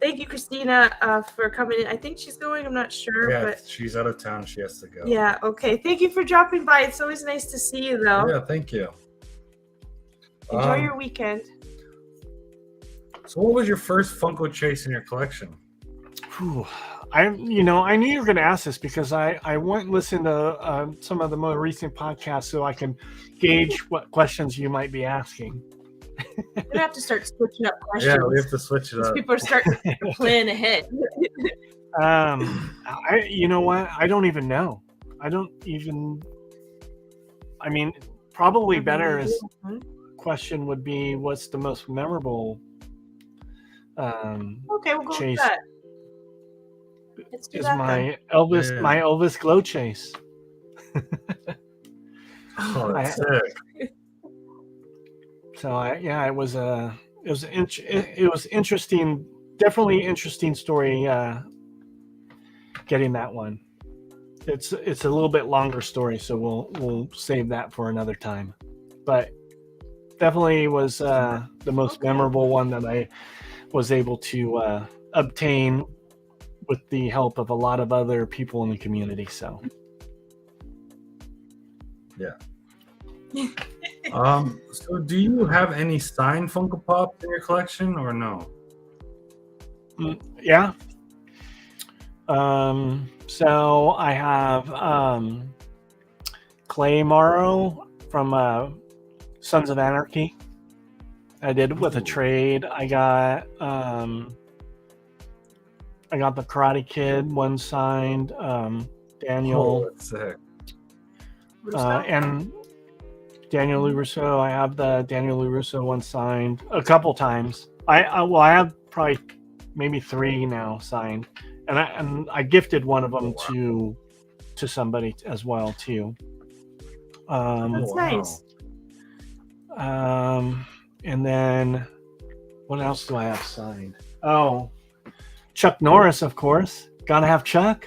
[SPEAKER 2] thank you, Christina, for coming in. I think she's going. I'm not sure, but
[SPEAKER 1] she's out of town. She has to go.
[SPEAKER 2] Yeah. Okay. Thank you for dropping by. It's always nice to see you, though.
[SPEAKER 1] Yeah. Thank you.
[SPEAKER 2] Enjoy your weekend.
[SPEAKER 1] So, what was your first Funko chase in your collection?
[SPEAKER 3] I knew you were going to ask this because I went and listened to some of the more recent podcasts so I can gauge what questions you might be asking.
[SPEAKER 2] We're gonna have to start switching up questions.
[SPEAKER 1] Yeah, we have to switch it up.
[SPEAKER 2] People are starting to plan ahead.
[SPEAKER 3] You know what? I don't even know. I mean, probably better is question would be, what's the most memorable
[SPEAKER 2] Okay, we'll go
[SPEAKER 3] chase?
[SPEAKER 2] with that. Let's do
[SPEAKER 3] Is
[SPEAKER 2] that
[SPEAKER 3] my
[SPEAKER 2] then.
[SPEAKER 3] my Elvis glow chase.
[SPEAKER 1] Oh, that's sick.
[SPEAKER 3] So it was interesting, definitely interesting story. Getting that one. It's a little bit longer story, so we'll save that for another time. But definitely was the most memorable one that I was able to obtain with the help of a lot of other people in the community. So
[SPEAKER 1] yeah. So do you have any signed Funko Pops in your collection or no?
[SPEAKER 3] Yeah. So I have Clay Morrow from Sons of Anarchy. I did with a trade. I got the Karate Kid one signed. Daniel.
[SPEAKER 1] Oh, that's sick.
[SPEAKER 3] And Daniel LaRusso. I have the Daniel LaRusso one signed a couple times. I have probably maybe 3 now signed, and I gifted one of them to somebody as well too.
[SPEAKER 2] That's nice.
[SPEAKER 3] And then what else do I have signed? Oh, Chuck Norris, of course. Gotta have Chuck.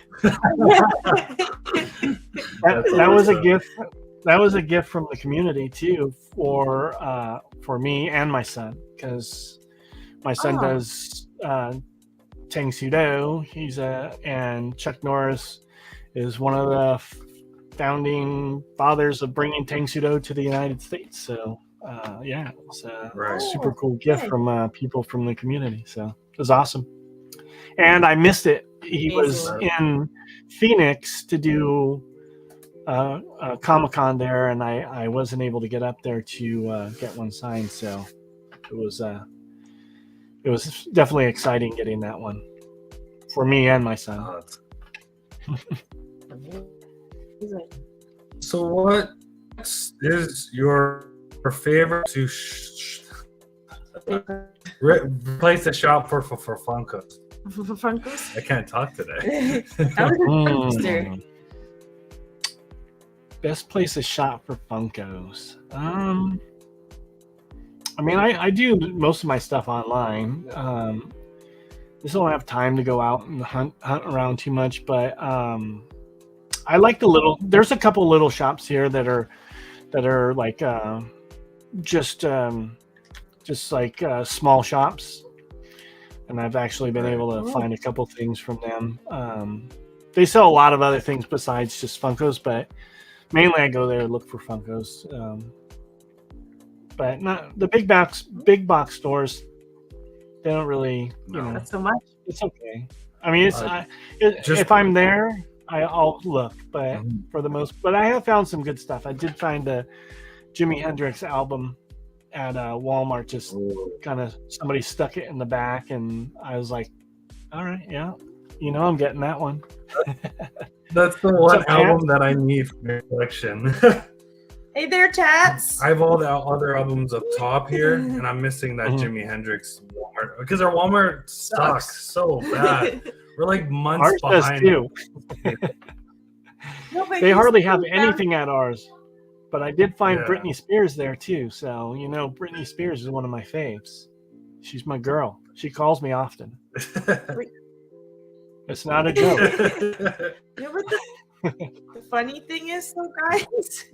[SPEAKER 3] that was a gift. That was a gift from the community too for me and my son, because my son does Tang Sudo. And Chuck Norris is one of the founding fathers of bringing Tang Sudo to the United States. So it's a super cool gift from people from the community. So it was awesome. And I missed it. He was in Phoenix to do Comic-Con there, and I wasn't able to get up there to get one signed. So it was definitely exciting getting that one for me and my son.
[SPEAKER 1] So what is your favorite to place to shop for Funkos?
[SPEAKER 2] Funkos?
[SPEAKER 1] I can't talk today.
[SPEAKER 2] That was a Funkster.
[SPEAKER 3] Best place to shop for Funkos. I mean, I do most of my stuff online. Just don't have time to go out and hunt around too much, but I like there's a couple little shops here that are like just like small shops, and I've actually been able to find a couple things from them. They sell a lot of other things besides just Funkos, but mainly I go there to look for Funkos. But not the big box stores. They don't really,
[SPEAKER 2] not so much.
[SPEAKER 3] It's okay. I mean, if I'm there, I'll look, but for the most, but I have found some good stuff. I did find the Jimi Hendrix album at Walmart. Just kind of somebody stuck it in the back, and I was like, "All right, yeah, I'm getting that one."
[SPEAKER 1] That's the one album that I need for my collection.
[SPEAKER 2] Hey there, Tats.
[SPEAKER 1] I have all the other albums up top here, and I'm missing that Jimi Hendrix Walmart, because our Walmart sucks so bad. We're like months behind.
[SPEAKER 3] Too. They hardly have anything at ours, but I did find Britney Spears there too. So Britney Spears is one of my faves. She's my girl. She calls me often. It's not a joke.
[SPEAKER 2] What the funny thing is, though, guys?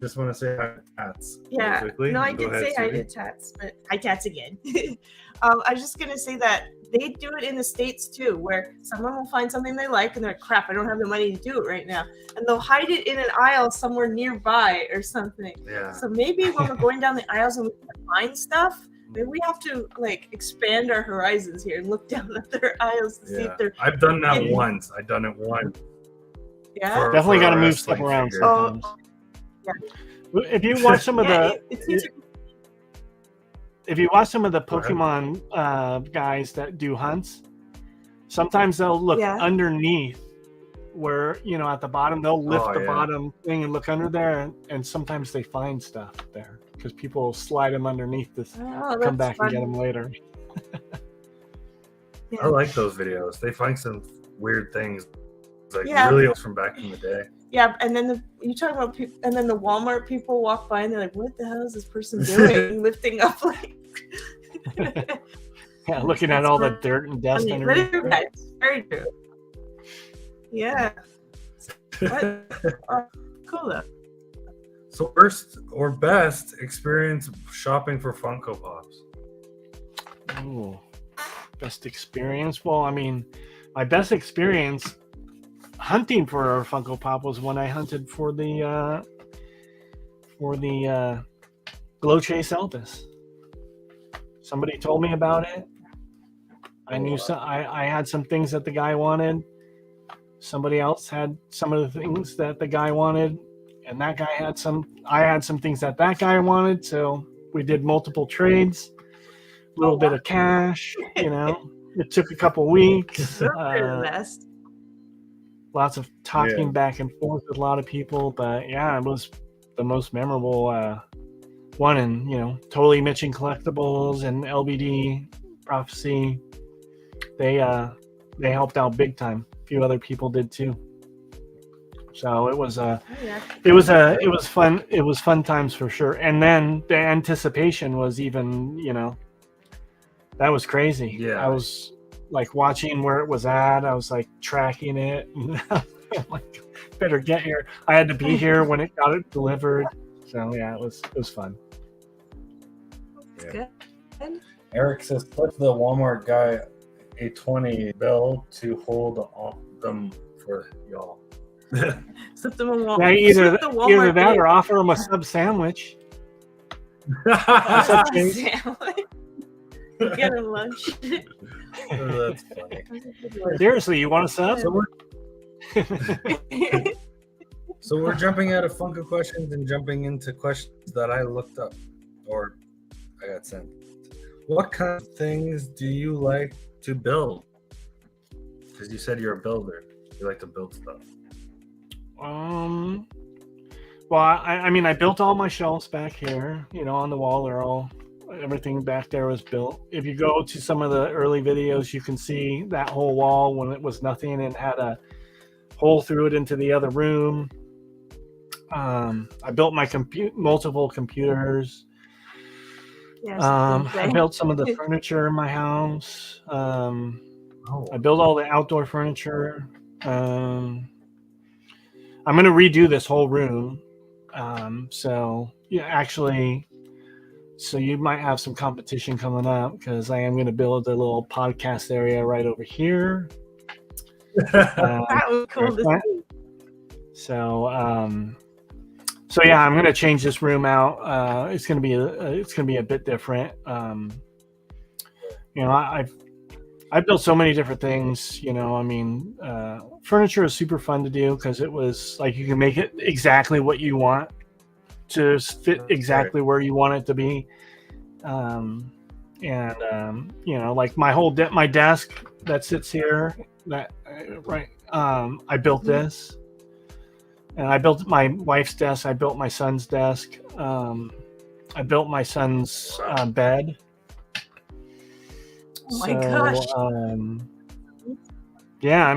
[SPEAKER 1] Just want to say hi to Tats.
[SPEAKER 2] Yeah.
[SPEAKER 1] Quickly.
[SPEAKER 2] No, I did say hi to Tats, but hi, Tats again. I was just going to say that they do it in the States, too, where someone will find something they like, and they're like, crap, I don't have the money to do it right now. And they'll hide it in an aisle somewhere nearby or something.
[SPEAKER 1] Yeah.
[SPEAKER 2] So maybe when we're going down the aisles and we find stuff, maybe we have to expand our horizons here and look down at their aisles to see if they're.
[SPEAKER 1] I've done that once. I've done it once.
[SPEAKER 2] Yeah.
[SPEAKER 3] Definitely got to move stuff around sometimes.
[SPEAKER 2] Yeah.
[SPEAKER 3] If you watch some of the, if you watch some of the
[SPEAKER 1] Go ahead.
[SPEAKER 3] Pokemon guys that do hunts, sometimes they'll look underneath where, at the bottom, they'll lift the bottom thing and look under there, and sometimes they find stuff there because people slide them underneath to come back and get them later.
[SPEAKER 1] I like those videos. They find some weird things, like really from back in the day.
[SPEAKER 2] Yeah, and then you talk about people, and then the Walmart people walk by and they're like, "What the hell is this person doing?" Lifting up like.
[SPEAKER 3] Yeah, looking at all the dirt and dust underneath.
[SPEAKER 2] Very true. Yeah. Cool though.
[SPEAKER 1] So, worst or best experience shopping for Funko Pops?
[SPEAKER 3] Ooh, best experience? Well, I mean, my best experience hunting for a Funko Pop was when I hunted for the Glow Chase Elvis. Somebody told me about it. I knew I had some things that the guy wanted. Somebody else had some of the things that the guy wanted, and that guy had some. I had some things that guy wanted. So we did multiple trades, a little bit of cash. It took a couple weeks. Lots of talking back and forth with a lot of people, but yeah, it was the most memorable one. And Totally Mitching Collectibles and LBD Prophecy, they helped out big time. A few other people did too. So it was fun. It was fun times for sure. And then the anticipation was even, that was crazy.
[SPEAKER 1] Yeah.
[SPEAKER 3] I was like watching where it was at. I was like tracking it. I'm like, better get here. I had to be here when it got it delivered. So yeah, it was fun.
[SPEAKER 2] Good.
[SPEAKER 1] Eric says, "Put the Walmart guy a 20 bill to hold them for y'all."
[SPEAKER 2] Slip them a Walmart.
[SPEAKER 3] Yeah, either that or offer them a sub sandwich.
[SPEAKER 2] Sandwich. Get a lunch.
[SPEAKER 1] Oh, that's funny.
[SPEAKER 3] Seriously, you want a sub?
[SPEAKER 1] So we're jumping out of Funko questions and jumping into questions that I looked up or I got sent. What kind of things do you like to build? Because you said you're a builder. You like to build stuff.
[SPEAKER 3] Well, I mean, I built all my shelves back here. On the wall, everything back there was built. If you go to some of the early videos, you can see that whole wall when it was nothing and had a hole through it into the other room. I built my multiple computers. I built some of the furniture in my house. I built all the outdoor furniture. I'm going to redo this whole room. So you might have some competition coming up because I am going to build a little podcast area right over here.
[SPEAKER 2] That was cool to see.
[SPEAKER 3] So yeah, I'm going to change this room out. It's going to be a bit different. I've built so many different things. Furniture is super fun to do because it was like you can make it exactly what you want to fit exactly where you want it to be. Like my desk that sits here, I built this. And I built my wife's desk. I built my son's desk. I built my son's bed.
[SPEAKER 2] Oh my gosh!
[SPEAKER 3] Yeah, I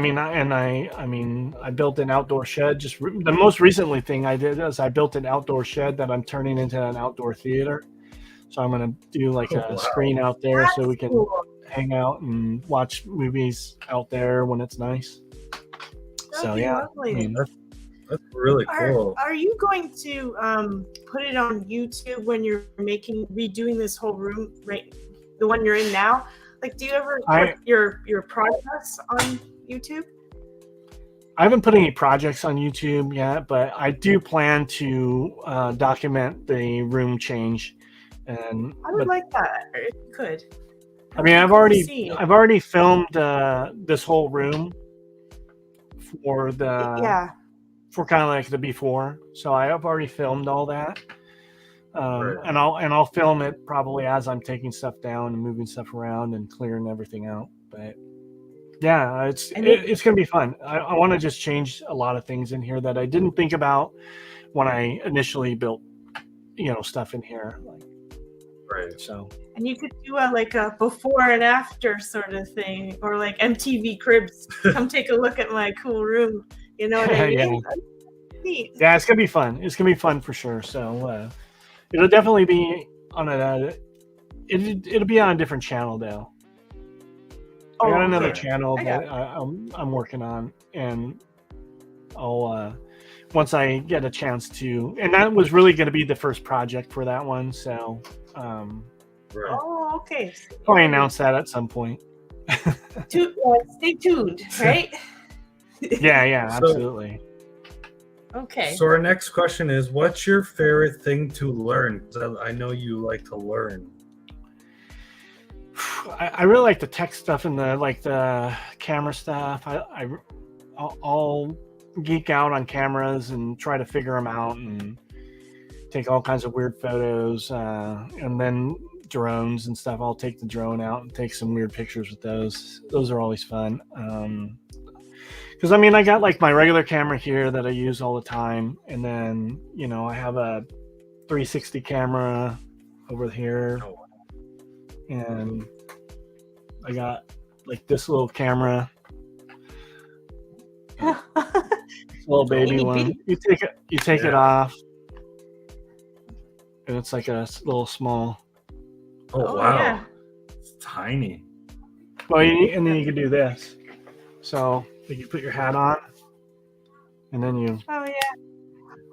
[SPEAKER 3] built an outdoor shed. Just the most recently thing I did is I built an outdoor shed that I'm turning into an outdoor theater. So I'm gonna do like a screen out there. That's so we can hang out and watch movies out there when it's nice.
[SPEAKER 2] That'd be lovely.
[SPEAKER 1] That's really cool.
[SPEAKER 2] Are you going to put it on YouTube when you're redoing this whole room, right? The one you're in now? Like, do you ever put your progress on YouTube?
[SPEAKER 3] I haven't put any projects on YouTube yet, but I do plan to document the room change. And
[SPEAKER 2] I would like that. If you could.
[SPEAKER 3] I mean, I've already filmed this whole room for the for kind of like the before. So I have already filmed all that.
[SPEAKER 1] Right.
[SPEAKER 3] and I'll film it probably as I'm taking stuff down and moving stuff around and clearing everything out. But yeah, it's gonna be fun. I want to just change a lot of things in here that I didn't think about when I initially built, stuff in here.
[SPEAKER 1] Right.
[SPEAKER 3] So.
[SPEAKER 2] And you could do a before and after sort of thing, or like MTV Cribs. Come take a look at my cool room. You know what I mean?
[SPEAKER 3] Yeah.
[SPEAKER 2] Neat.
[SPEAKER 3] Yeah, it's gonna be fun. It's gonna be fun for sure. So it'll definitely be on it'll be on a different channel though. I got another channel that I'm working on, and I'll once I get a chance to, and that was really going to be the first project for that one. So
[SPEAKER 1] Right.
[SPEAKER 2] Oh, okay.
[SPEAKER 3] I'll announce that at some point.
[SPEAKER 2] Stay tuned, right?
[SPEAKER 3] Yeah, absolutely.
[SPEAKER 2] Okay.
[SPEAKER 1] So our next question is, what's your favorite thing to learn? I know you like to learn.
[SPEAKER 3] I really like the tech stuff and the camera stuff. I'll geek out on cameras and try to figure them out and take all kinds of weird photos, and then drones and stuff. I'll take the drone out and take some weird pictures with those. Those are always fun. Because I got like my regular camera here that I use all the time, and then I have a 360 camera over here, and I got like this little camera, little baby one. You take it off, and it's like a little small.
[SPEAKER 1] Oh wow,
[SPEAKER 2] yeah.
[SPEAKER 1] It's tiny.
[SPEAKER 3] Well, and then you can do this. So you put your hat on, and then you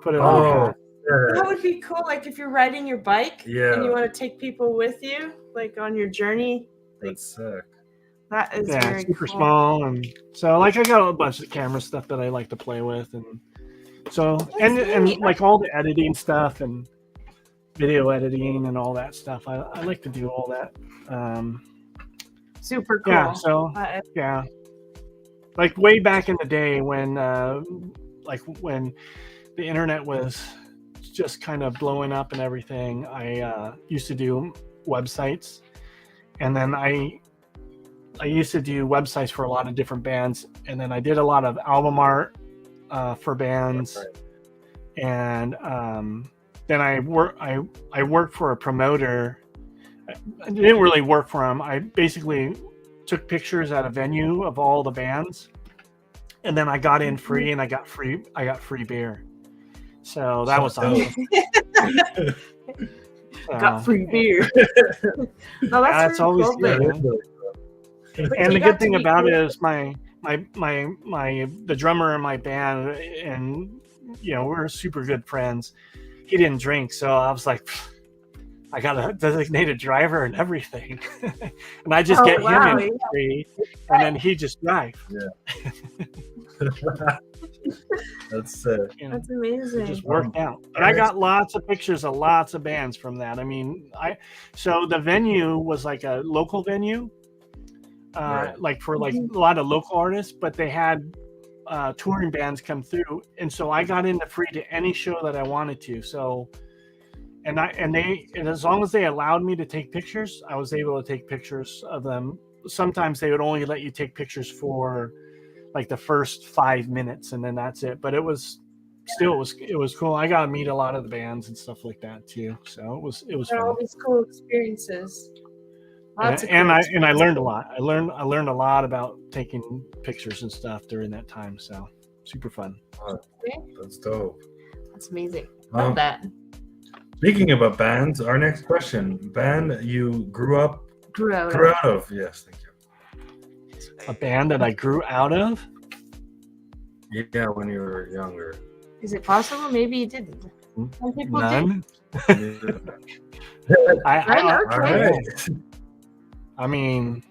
[SPEAKER 3] put it on your hat.
[SPEAKER 2] That would be cool. Like if you're riding your bike and you want to take people with you, like on your journey.
[SPEAKER 1] That's sick.
[SPEAKER 2] That is very
[SPEAKER 3] super
[SPEAKER 2] cool.
[SPEAKER 3] small, and so I got a bunch of camera stuff that I like to play with, and so and like all the editing stuff and video editing and all that stuff. I like to do all that.
[SPEAKER 2] Super cool.
[SPEAKER 3] Yeah. So yeah, like way back in the day when when the internet was just kind of blowing up and everything, I used to do websites, and then I used to do websites for a lot of different bands, and then I did a lot of album art for bands, and then I worked for a promoter. I didn't really work for him. I basically took pictures at a venue of all the bands, and then I got in free, and I got free beer. So that was awesome.
[SPEAKER 2] Got free beer. No, that's
[SPEAKER 3] always
[SPEAKER 2] cool,
[SPEAKER 3] good. And the good thing about it is the drummer in my band, and we're super good friends. He didn't drink, so I was like, I got a designated driver and everything, and I just get him in free, and then he just drive.
[SPEAKER 1] Yeah. That's sick.
[SPEAKER 2] That's amazing.
[SPEAKER 3] It just worked out. But I got lots of pictures of lots of bands from that. So the venue was like a local venue, like for like a lot of local artists, but they had touring bands come through, and so I got into free to any show that I wanted to. So, and as long as they allowed me to take pictures, I was able to take pictures of them. Sometimes they would only let you take pictures for like the first 5 minutes, and then that's it. But it was cool. I got to meet a lot of the bands and stuff like that too. So it was fun.
[SPEAKER 2] All these cool experiences.
[SPEAKER 3] And I learned a lot. I learned a lot about taking pictures and stuff during that time. So super fun.
[SPEAKER 1] That's dope.
[SPEAKER 2] That's amazing. Love that.
[SPEAKER 1] Speaking about bands, our next question: band you grew out of? Yes, thank you.
[SPEAKER 3] A band that I grew out of?
[SPEAKER 1] Yeah, when you were younger.
[SPEAKER 2] Is it possible? Maybe you didn't. Some people
[SPEAKER 3] None.
[SPEAKER 2] did.
[SPEAKER 3] I mean,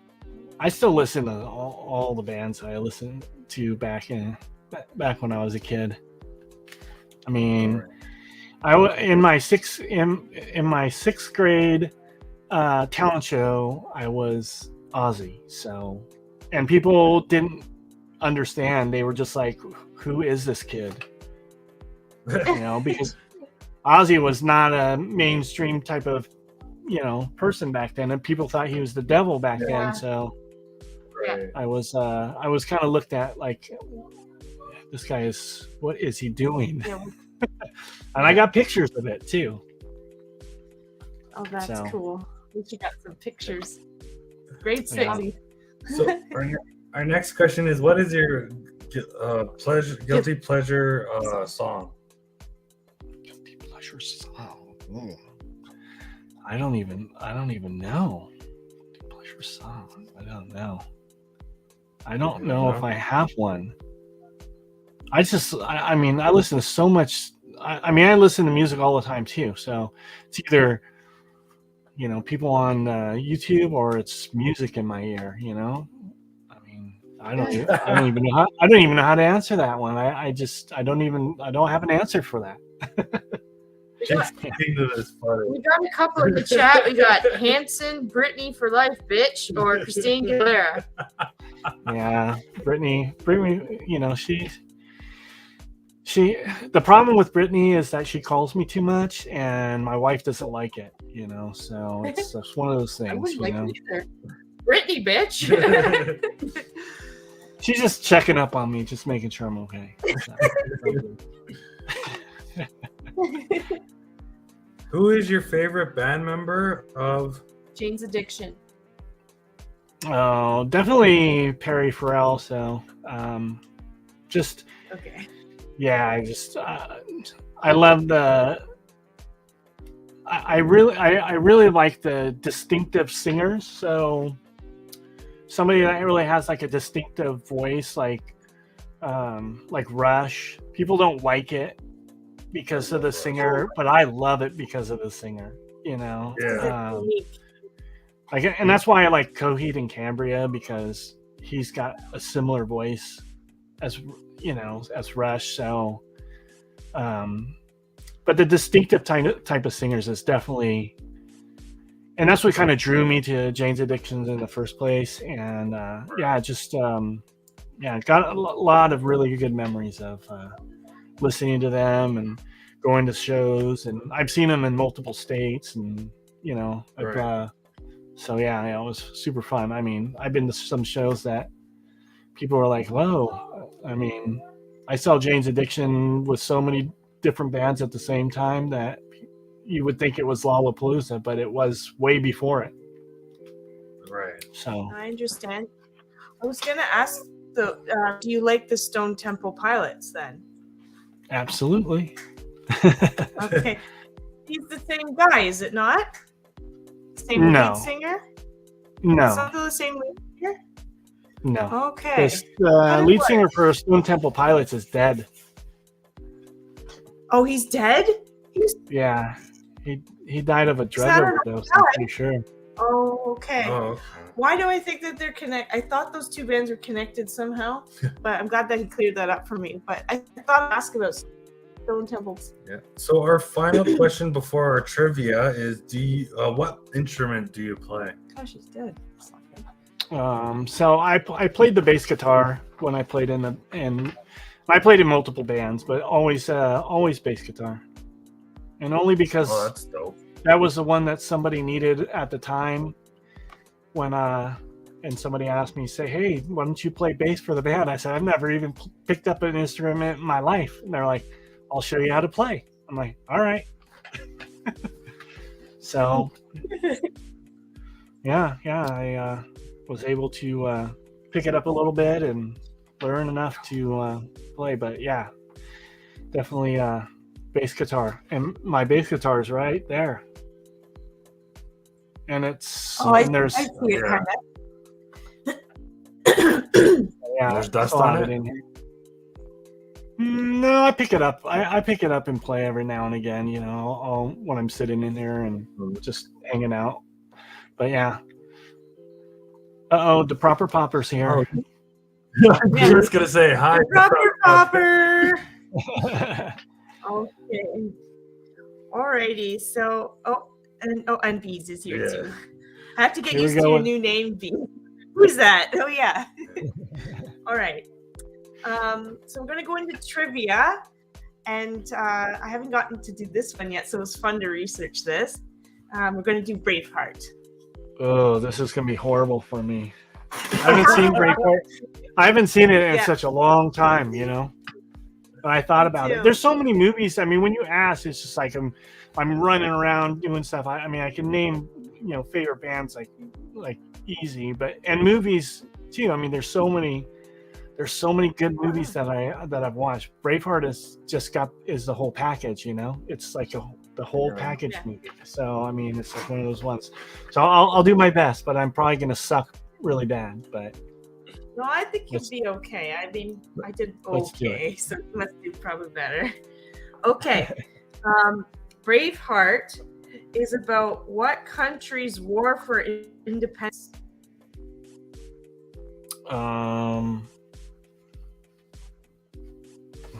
[SPEAKER 3] I still listen to all the bands I listened to back when I was a kid. I mean, in my sixth grade talent show, I was Ozzy. So, and people didn't understand. They were just like, "Who is this kid?" Because Ozzy was not a mainstream type of, person back then, and people thought he was the devil back then. So
[SPEAKER 1] Right.
[SPEAKER 3] I was kind of looked at like, this guy is, what is he doing?
[SPEAKER 2] Yeah.
[SPEAKER 3] And I got pictures of it too.
[SPEAKER 2] Oh, that's
[SPEAKER 3] So.
[SPEAKER 2] cool. At least you got some pictures. Great sexy.
[SPEAKER 1] So our next question is, what is your guilty pleasure song?
[SPEAKER 3] Guilty pleasure song. I don't even know. Guilty pleasure song. I don't know. I don't know if I have one. I mean, I listen to so much. I listen to music all the time too. So it's either, people on YouTube, or it's music in my ear. I mean, I don't even know how to answer that one. I don't have an answer for that.
[SPEAKER 2] We got a couple in the chat. We got Hanson, Brittany for life, bitch, or Christine Aguilera.
[SPEAKER 3] Yeah, Brittany, she. The problem with Brittany is that she calls me too much, and my wife doesn't like it. So it's just one of those things.
[SPEAKER 2] I wouldn't like it either. Brittany, bitch.
[SPEAKER 3] She's just checking up on me, just making sure I'm okay.
[SPEAKER 1] Who is your favorite band member of
[SPEAKER 2] Jane's Addiction?
[SPEAKER 3] Oh, definitely Perry Farrell. So, just
[SPEAKER 2] okay.
[SPEAKER 3] Yeah, I love the. I really like the distinctive singers. So, somebody that really has like a distinctive voice, like Rush. People don't like it because of the singer, but I love it because of the singer.
[SPEAKER 1] Yeah.
[SPEAKER 3] And that's why I like Coheed and Cambria, because he's got a similar voice as Rush. So, but the distinctive type of singers is definitely, and that's what kind of drew me to Jane's Addiction in the first place. And got a lot of really good memories of listening to them and going to shows, and I've seen them in multiple states, and so yeah, it was super fun. I mean, I've been to some shows that people were like, whoa. I mean, I saw Jane's Addiction with so many different bands at the same time that you would think it was Lollapalooza, but it was way before it.
[SPEAKER 1] Right.
[SPEAKER 3] So
[SPEAKER 2] I understand. I was gonna ask, do you like the Stone Temple Pilots then?
[SPEAKER 3] Absolutely.
[SPEAKER 2] Okay. He's the same guy, is it not? Same lead singer?
[SPEAKER 3] No.
[SPEAKER 2] It's not the same lead singer?
[SPEAKER 3] No.
[SPEAKER 2] Okay.
[SPEAKER 3] The lead singer for Stone Temple Pilots is dead.
[SPEAKER 2] Oh, he's dead?
[SPEAKER 3] Yeah. He died of a drug overdose, I'm pretty sure.
[SPEAKER 2] Oh, okay.
[SPEAKER 1] Oh, okay.
[SPEAKER 2] Why do I think that they're connected? I thought those two bands were connected somehow, but I'm glad that he cleared that up for me. But I thought I'd ask about Stone Temples.
[SPEAKER 1] Yeah. So our final question before our trivia is: what instrument do you play?
[SPEAKER 2] Gosh, he's dead.
[SPEAKER 3] So I played the bass guitar when I played and I played in multiple bands, but always bass guitar, and only because
[SPEAKER 1] that's dope.
[SPEAKER 3] That was the one that somebody needed at the time when and somebody asked me, say, hey, why don't you play bass for the band? I said, I've never even picked up an instrument in my life. And they're like, I'll show you how to play. I'm like, all right. So I was able to pick it up a little bit and learn enough to play. But yeah, definitely bass guitar. And my bass guitar is right there. And it's
[SPEAKER 2] I
[SPEAKER 3] see
[SPEAKER 2] it kind of.
[SPEAKER 3] Yeah,
[SPEAKER 1] there's dust on it.
[SPEAKER 3] In here. No, I pick it up. I pick it up and play every now and again. When I'm sitting in there and just hanging out. But yeah. The Proper Popper's here.
[SPEAKER 1] Oh. I was gonna say hi.
[SPEAKER 2] Proper Popper. Okay. Alrighty. So, and Bees is here too. I have to get used to your new name, Bees. Who's that? Oh yeah. All right. So I'm gonna go into trivia, And I haven't gotten to do this one yet, so it was fun to research this. We're going to do Braveheart.
[SPEAKER 3] Oh, this is going to be horrible for me. I haven't seen Braveheart. I haven't seen it in such a long time, you know. And I thought about it. There's so many movies. I mean, when you ask, it's just like I'm running around doing stuff. I mean, I can name, you know, favorite bands like easy, and movies too. I mean, there's so many good movies that I've watched. Braveheart is the whole package, you know. It's like the whole package movie. So I mean, it's like one of those ones. So I'll do my best, but I'm probably gonna suck really bad. But
[SPEAKER 2] no, I think you'll be okay. I mean, I did okay, so you must do probably better. Okay, Braveheart is about what country's war for independence?
[SPEAKER 3] Oh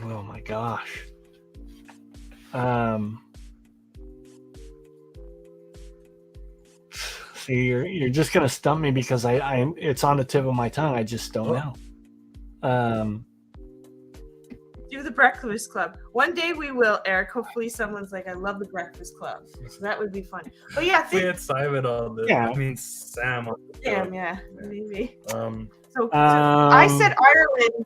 [SPEAKER 3] my gosh. See, you're just gonna stump me because it's on the tip of my tongue. I just don't know.
[SPEAKER 2] Do the Breakfast Club. One day we will, Eric. Hopefully someone's like, I love the Breakfast Club. So that would be fun. But yeah,
[SPEAKER 1] we had Simon on this.
[SPEAKER 3] Yeah.
[SPEAKER 1] I mean Sam on the
[SPEAKER 2] Sam, yeah, maybe.
[SPEAKER 1] show.
[SPEAKER 2] So I said Ireland.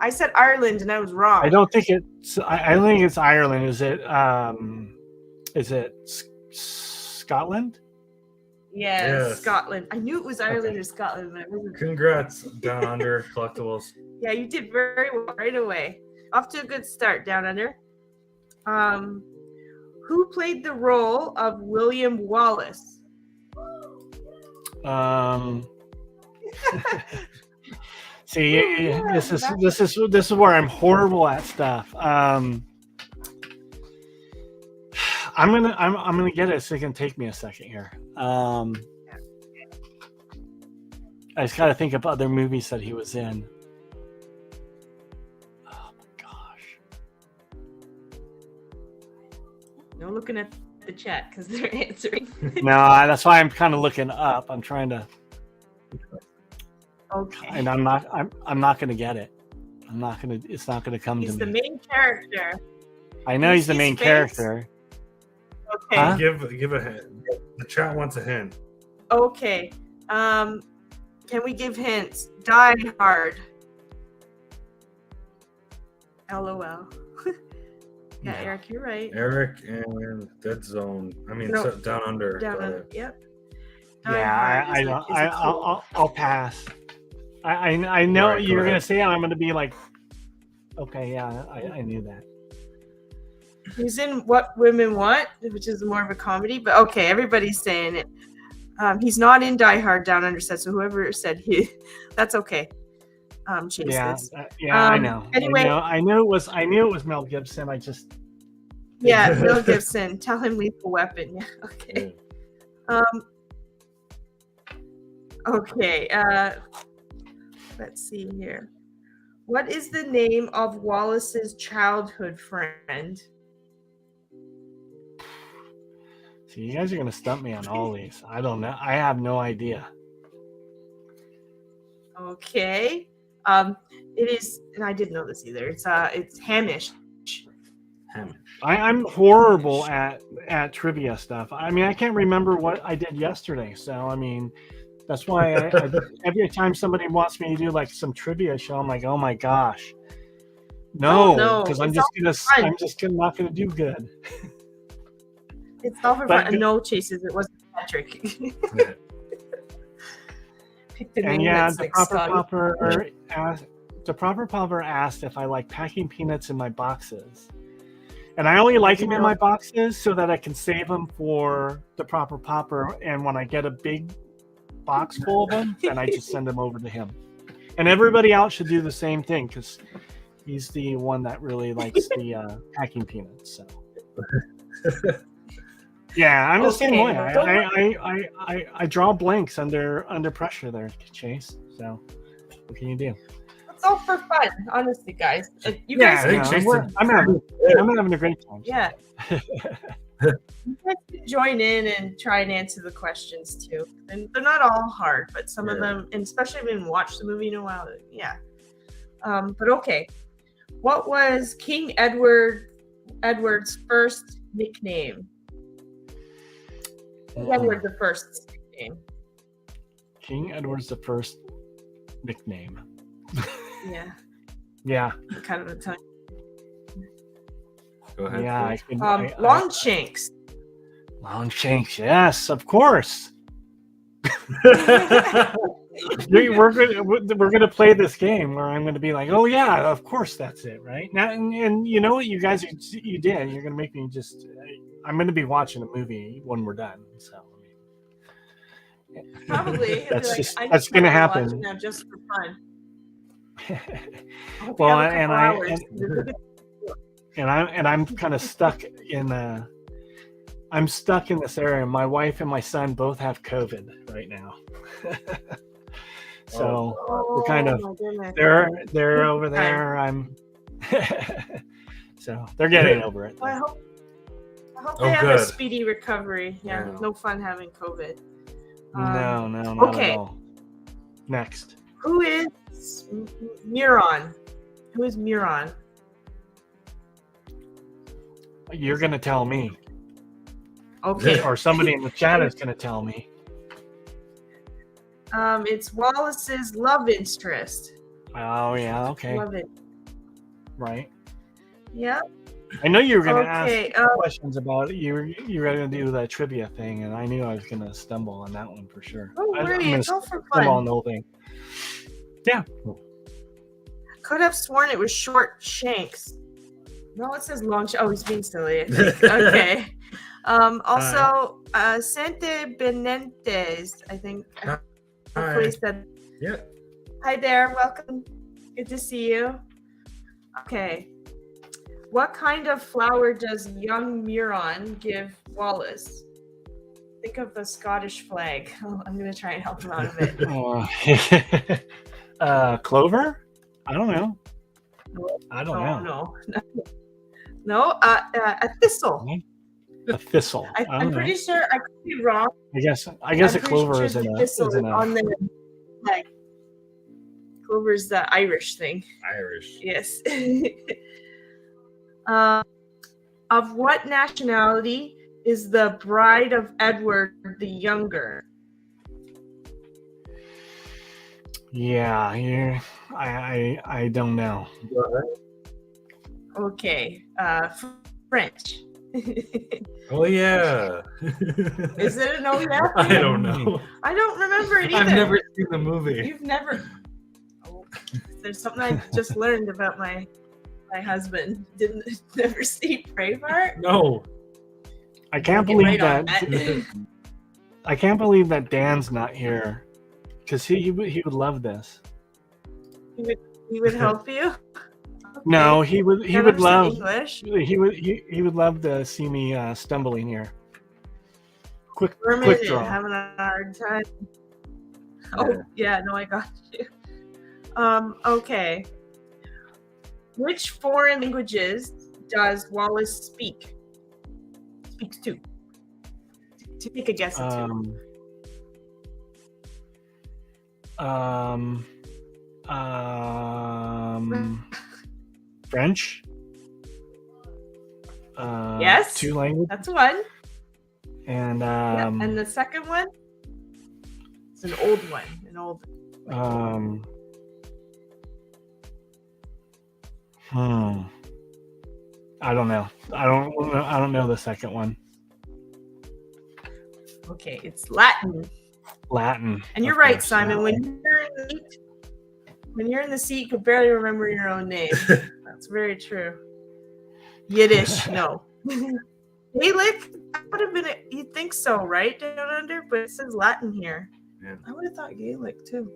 [SPEAKER 2] I said Ireland, and I was wrong.
[SPEAKER 3] I don't think it's. I don't think it's Ireland. Is it Scotland?
[SPEAKER 2] Yes, Scotland. I knew it was Ireland or Scotland, but it wasn't.
[SPEAKER 1] Congrats, Down Under Collectibles.
[SPEAKER 2] Yeah, you did very well right away. Off to a good start, Down Under. Who played the role of William Wallace?
[SPEAKER 3] See, this is where I'm horrible at stuff. I'm gonna get it. It's gonna take me a second here. I just gotta think of other movies that he was in. Oh my gosh!
[SPEAKER 2] No looking at the chat because they're answering.
[SPEAKER 3] No, that's why I'm kind of looking up. I'm trying to.
[SPEAKER 2] Okay.
[SPEAKER 3] And I'm not gonna get it. It's not gonna come to me.
[SPEAKER 2] He's the main character.
[SPEAKER 3] I know he's the main character.
[SPEAKER 2] Okay.
[SPEAKER 3] Huh?
[SPEAKER 1] Give a hint. The chat wants a hint.
[SPEAKER 2] Okay. Can we give hints? Die Hard. LOL. Yeah, Eric, you're right.
[SPEAKER 1] Eric and Deadzone. I mean,
[SPEAKER 2] No.
[SPEAKER 1] Down Under.
[SPEAKER 2] Down Under. Yep.
[SPEAKER 3] Yeah, I don't. I'll pass. I know
[SPEAKER 1] Right,
[SPEAKER 3] you're
[SPEAKER 1] go
[SPEAKER 3] gonna
[SPEAKER 1] ahead.
[SPEAKER 3] say it. I'm gonna be like, okay, yeah, I knew that.
[SPEAKER 2] He's in What Women Want, which is more of a comedy, but okay, everybody's saying it. He's not in Die Hard, Down Under said, so whoever said he, that's okay. Chase
[SPEAKER 3] Yeah,
[SPEAKER 2] is.
[SPEAKER 3] I know.
[SPEAKER 2] Anyway,
[SPEAKER 3] I knew it was Mel Gibson. I just
[SPEAKER 2] yeah, Mel Gibson. Tell him Lethal Weapon. Yeah, okay. Okay. Let's see here. What is the name of Wallace's childhood friend?
[SPEAKER 3] See, you guys are gonna stump me on all these. I don't know. I have no idea.
[SPEAKER 2] Okay. It is, and I didn't know this either. It's Hamish.
[SPEAKER 3] I'm horrible at trivia stuff. I mean, I can't remember what I did yesterday. So I mean, that's why every time somebody wants me to do like some trivia show, I'm like, oh my gosh, no, because I'm just not gonna do good.
[SPEAKER 2] It's all for fun. No, Chases. It wasn't Patrick.
[SPEAKER 3] And yeah, the proper popper asked if I like packing peanuts in my boxes. And I only like them in my boxes so that I can save them for the proper popper. And when I get a big box full of them, then I just send them over to him. And everybody else should do the same thing because he's the one that really likes the packing peanuts. So. Yeah, I'm the same way. I draw blanks under pressure there, Chase. So what can you do?
[SPEAKER 2] It's all for fun, honestly, guys. You guys,
[SPEAKER 3] I'm having a great time.
[SPEAKER 2] Yeah. You guys can join in and try and answer the questions too. And they're not all hard, but some of them, and especially if you haven't watched the movie in a while, yeah. But okay. What was King Edward Edward's first nickname? Edward the First's nickname.
[SPEAKER 3] King Edward's the First nickname.
[SPEAKER 2] Yeah.
[SPEAKER 3] Yeah.
[SPEAKER 2] Kind of a tongue.
[SPEAKER 1] Go ahead.
[SPEAKER 3] Yeah.
[SPEAKER 2] Longshanks.
[SPEAKER 3] Longshanks. Yes, of course. we're gonna play this game where I'm gonna be like, oh yeah, of course that's it, right? Now, and you know what, you guys, you did. You're gonna make me just. I'm gonna be watching a movie when we're done. So.
[SPEAKER 2] Probably.
[SPEAKER 3] That's gonna happen.
[SPEAKER 2] Now just for fun.
[SPEAKER 3] Well, I'm kind of stuck in. I'm stuck in this area. My wife and my son both have COVID right now. So we're kind of they're over there. I'm so they're getting over it.
[SPEAKER 2] Well, I hope they have a speedy recovery. Yeah, no fun having COVID.
[SPEAKER 3] No, not at all. Next.
[SPEAKER 2] Who is Muron? Who is Muron?
[SPEAKER 3] You're gonna tell me.
[SPEAKER 2] Okay.
[SPEAKER 3] Or somebody in the chat is gonna tell me.
[SPEAKER 2] It's Wallace's love interest.
[SPEAKER 3] Oh yeah, okay.
[SPEAKER 2] Love it.
[SPEAKER 3] Right.
[SPEAKER 2] Yeah.
[SPEAKER 3] I know you were gonna ask questions about it. You were gonna do that trivia thing, and I knew I was gonna stumble on that one for sure.
[SPEAKER 2] Oh, really? It's all for
[SPEAKER 3] fun.
[SPEAKER 2] fun.
[SPEAKER 3] On the whole thing. Yeah.
[SPEAKER 2] Could have sworn it was short shanks. No, it says long. Oh, he's being silly. I think. Okay. Also, Sante Benentes, I think. Hopefully said.
[SPEAKER 1] Yeah.
[SPEAKER 2] Hi there. Welcome. Good to see you. Okay. What kind of flower does young Muron give Wallace? Think of the Scottish flag. Oh, I'm going to try and help him out a bit.
[SPEAKER 3] Clover? I don't know. I don't know.
[SPEAKER 2] No, a thistle.
[SPEAKER 3] A thistle.
[SPEAKER 2] I'm pretty sure I could be wrong.
[SPEAKER 3] I guess a clover is in a
[SPEAKER 2] on the flag. Clover's the Irish thing.
[SPEAKER 1] Irish.
[SPEAKER 2] Yes. Of what nationality is the bride of Edward the Younger?
[SPEAKER 3] Yeah, I don't know.
[SPEAKER 2] Okay, French.
[SPEAKER 1] Oh yeah.
[SPEAKER 2] Is it a no? Yeah.
[SPEAKER 1] I don't know.
[SPEAKER 2] I don't remember it either.
[SPEAKER 1] I've never seen the movie.
[SPEAKER 2] You've never. Oh, there's something I just learned about my husband. Didn't never see Braveheart.
[SPEAKER 1] No.
[SPEAKER 3] I can't believe that. I can't believe that Dan's not here, because he would love this.
[SPEAKER 2] He would help you. Okay.
[SPEAKER 3] No, he would love
[SPEAKER 2] English.
[SPEAKER 3] He would love to see me stumbling here. Quick draw.
[SPEAKER 2] Having a hard time. Oh yeah, no, I got you. Okay. Which foreign languages does Wallace speak? Speaks to. To take a guess at two.
[SPEAKER 3] French.
[SPEAKER 2] Yes.
[SPEAKER 3] 2 languages.
[SPEAKER 2] That's one.
[SPEAKER 3] And
[SPEAKER 2] and the second one? It's an old one.
[SPEAKER 3] I don't know. I don't know the second one.
[SPEAKER 2] Okay, it's Latin.
[SPEAKER 3] Latin.
[SPEAKER 2] And you're right, Simon. When you're in the seat, you can barely remember your own name. That's very true. Yiddish, no. Gaelic, that would have been you'd think so, right? Down under, but it says Latin here. Yeah. I would have thought Gaelic too.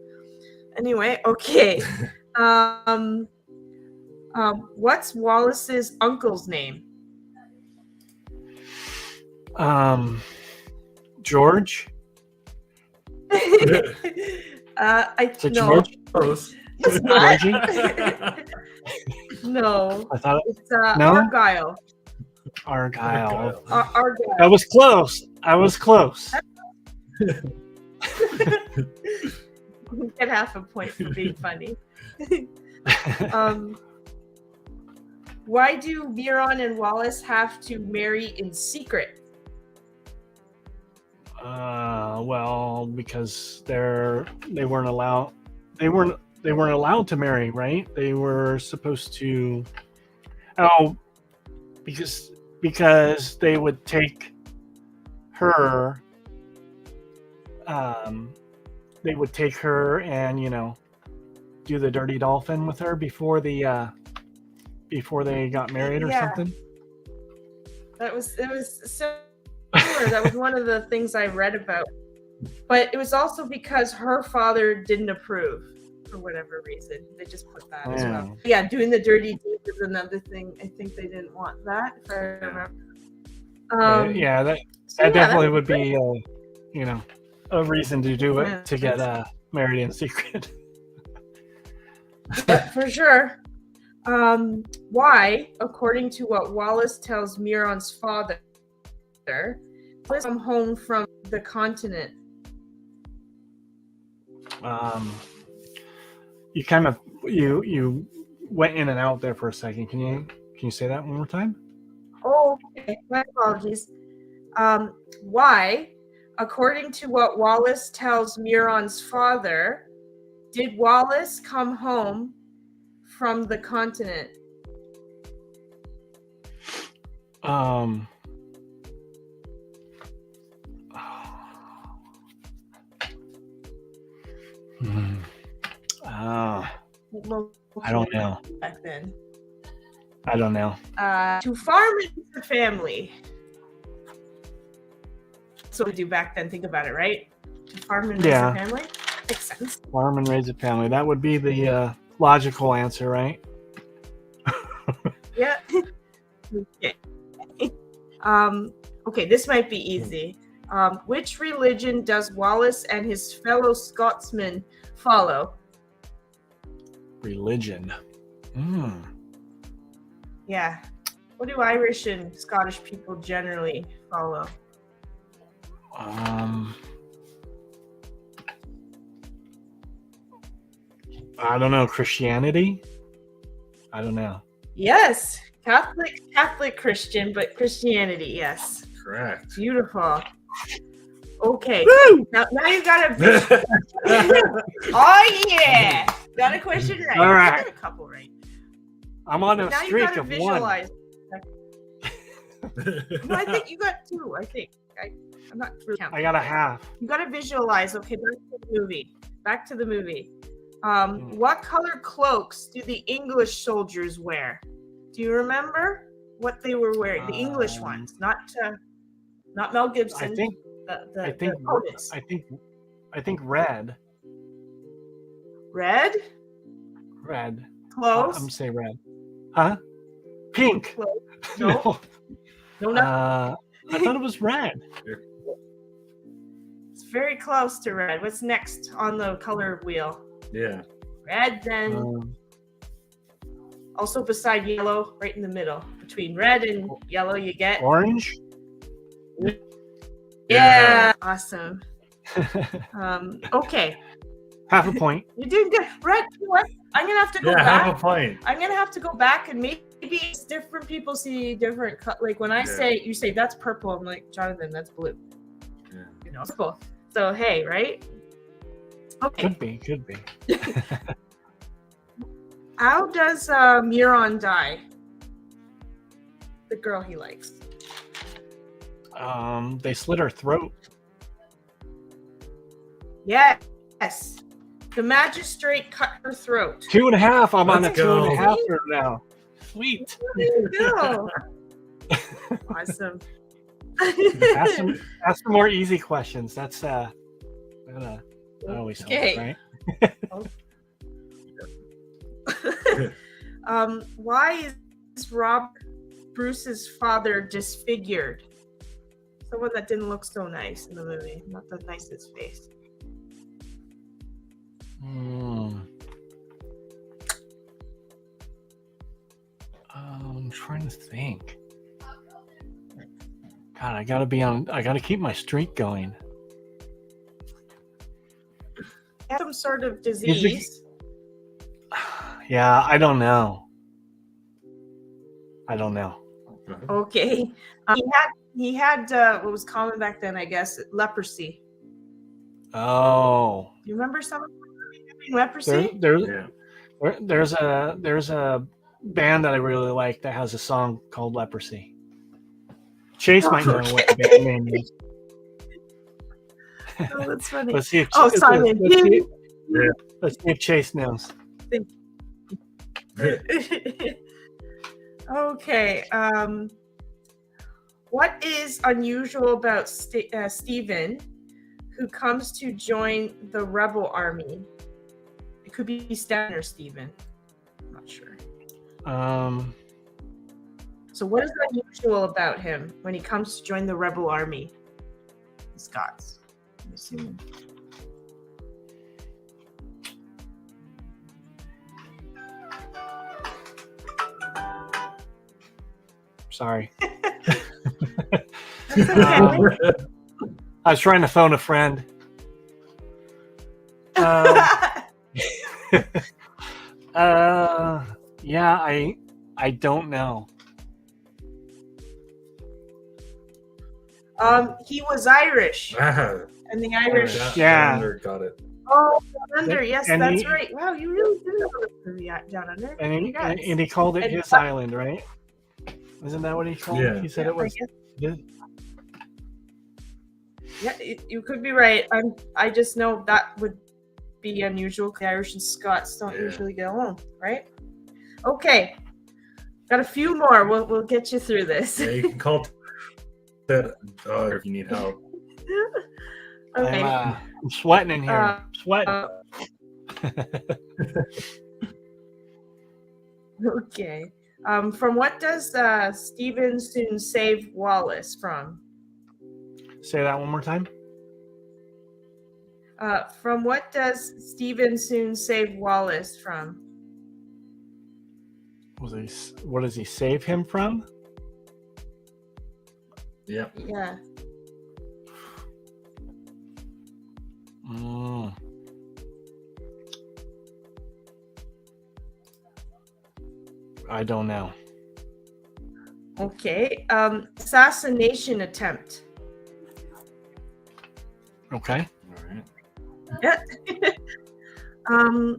[SPEAKER 2] Anyway, okay. What's Wallace's uncle's name?
[SPEAKER 3] George.
[SPEAKER 1] George?
[SPEAKER 2] It's not. No.
[SPEAKER 3] I thought
[SPEAKER 2] it's Argyle.
[SPEAKER 3] Argyle.
[SPEAKER 2] Argyle.
[SPEAKER 3] I was close.
[SPEAKER 2] You get half a point for being funny. Why do Miron and Wallace have to marry in secret?
[SPEAKER 3] Well, because they weren't allowed to marry, right? They were supposed to. Oh, because they would take her. They would take her and do the dirty dolphin with her before they got married or something.
[SPEAKER 2] It was similar. That was one of the things I read about. But it was also because her father didn't approve for whatever reason. They just put that as well. Yeah, doing the dirty deed is another thing. I think they didn't want that, if I remember.
[SPEAKER 3] That definitely would be a reason to do it, to get married in secret.
[SPEAKER 2] Yeah, for sure. Why, according to what Wallace tells Miron's father, Wallace come home from the continent?
[SPEAKER 3] You went in and out there for a second. Can you say that one more time?
[SPEAKER 2] Oh, okay. My apologies. Why, according to what Wallace tells Miron's father, did Wallace come home from the continent?
[SPEAKER 3] I don't know.
[SPEAKER 2] Back then.
[SPEAKER 3] I don't know.
[SPEAKER 2] To farm and raise a family. That's what we do back then. Think about it, right? To farm and raise a family? Makes sense.
[SPEAKER 3] Farm and raise a family. That would be the logical answer, right?
[SPEAKER 2] Yeah. Okay. Okay, this might be easy. Which religion does Wallace and his fellow Scotsmen follow?
[SPEAKER 3] Religion.
[SPEAKER 2] Yeah. What do Irish and Scottish people generally follow?
[SPEAKER 3] I don't know. Christianity? I don't know.
[SPEAKER 2] Yes. Catholic Christian, but Christianity, yes.
[SPEAKER 1] Correct.
[SPEAKER 2] Beautiful. Okay. Woo! Now you got a Oh yeah. Got a question right.
[SPEAKER 3] All right.
[SPEAKER 2] Got a couple right.
[SPEAKER 3] I'm on a
[SPEAKER 2] now
[SPEAKER 3] streak of
[SPEAKER 2] visualize. No, I think you got two. I think. I'm not really counting.
[SPEAKER 3] I got a half.
[SPEAKER 2] You got to visualize. Okay, back to the movie. What color cloaks do the English soldiers wear? Do you remember what they were wearing? The English ones, not Mel Gibson.
[SPEAKER 3] I think red.
[SPEAKER 2] Red?
[SPEAKER 3] Red.
[SPEAKER 2] Close.
[SPEAKER 3] I'm gonna say red. Huh? Pink.
[SPEAKER 2] Close. No. No.
[SPEAKER 3] I thought it was red.
[SPEAKER 2] It's very close to red. What's next on the color wheel?
[SPEAKER 1] Yeah.
[SPEAKER 2] Red, then also beside yellow, right in the middle. Between red and yellow, you get
[SPEAKER 3] orange.
[SPEAKER 2] Yeah. Awesome. Okay.
[SPEAKER 3] Half a point.
[SPEAKER 2] You're doing good. Red, you know what? I'm gonna have to go back.
[SPEAKER 1] Half a point.
[SPEAKER 2] I'm gonna have to go back and maybe it's different people see different like when I say you say that's purple, I'm like, Jonathan, that's blue.
[SPEAKER 1] Yeah.
[SPEAKER 2] You know, it's purple. So hey, right? Okay.
[SPEAKER 3] Could be.
[SPEAKER 2] How does Miron die? The girl he likes.
[SPEAKER 3] They slit her throat.
[SPEAKER 2] Yes. The magistrate cut her throat.
[SPEAKER 3] 2.5. I'm on a
[SPEAKER 1] Let's go.
[SPEAKER 3] 2.5 now. Sweet.
[SPEAKER 2] There you go. Awesome.
[SPEAKER 3] Ask for more easy questions. That's that always helps, right?
[SPEAKER 2] Why is Rob Bruce's father disfigured? Someone that didn't look so nice in the movie. Not the nicest face.
[SPEAKER 3] I'm trying to think. God, I gotta keep my streak going.
[SPEAKER 2] Some sort of disease.
[SPEAKER 3] Yeah, I don't know. I don't know.
[SPEAKER 2] Okay. He had what was common back then, I guess, leprosy.
[SPEAKER 3] Oh,
[SPEAKER 2] Do you remember someone having leprosy?
[SPEAKER 3] there's a band that I really like that has a song called Leprosy. Chase might know what the band name is.
[SPEAKER 2] Oh, that's funny.
[SPEAKER 3] Let's see if
[SPEAKER 2] Simon.
[SPEAKER 3] let's see if Chase knows.
[SPEAKER 2] Okay. What is unusual about Steven, who comes to join the rebel army? It could be Stan or Steven. I'm not sure. So what is unusual about him when he comes to join the rebel army? The Scots. I'm assuming.
[SPEAKER 3] Sorry.
[SPEAKER 2] That's okay.
[SPEAKER 3] I was trying to phone a friend. Yeah, I don't know.
[SPEAKER 2] He was Irish, and the Irish.
[SPEAKER 3] Yeah.
[SPEAKER 1] Got it.
[SPEAKER 2] Oh, Down Under. Yes,
[SPEAKER 3] And
[SPEAKER 2] that's
[SPEAKER 3] he-
[SPEAKER 2] right. Wow, you really do know this movie, Down Under.
[SPEAKER 3] And he called it
[SPEAKER 2] And-
[SPEAKER 3] his island, right? Isn't that what he called it?
[SPEAKER 1] Yeah.
[SPEAKER 3] He said it was his.
[SPEAKER 2] Yeah, you could be right. I just know that would be unusual. The Irish and Scots don't usually get along, right? Okay, got a few more. We'll get you through this.
[SPEAKER 1] Yeah, you can call that if you need help.
[SPEAKER 2] Okay.
[SPEAKER 3] I'm sweating in here. I'm sweating.
[SPEAKER 2] Okay. From what does Stephen soon save Wallace from?
[SPEAKER 3] Say that one more time.
[SPEAKER 2] From what does Stephen soon save Wallace from?
[SPEAKER 3] What does he save him from?
[SPEAKER 1] Yeah.
[SPEAKER 2] Yeah.
[SPEAKER 3] I don't know.
[SPEAKER 2] Okay. Assassination attempt.
[SPEAKER 3] Okay.
[SPEAKER 1] All right.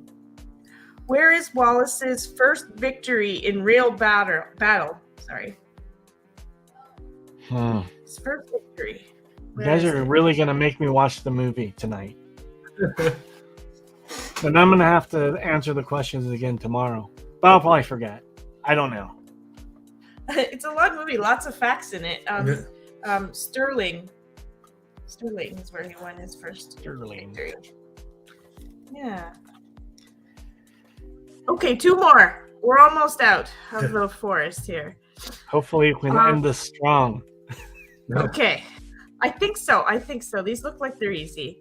[SPEAKER 2] Where is Wallace's first victory in real battle? Sorry. His first victory.
[SPEAKER 3] You guys are really going to make me watch the movie tonight. And I'm going to have to answer the questions again tomorrow. But I'll probably forget. I don't know.
[SPEAKER 2] It's a long movie, lots of facts in it. Sterling is where he won his first victory. Yeah. Okay, 2 more. We're almost out of the forest here.
[SPEAKER 3] Hopefully we can end this strong.
[SPEAKER 2] Okay. I think so. These look like they're easy.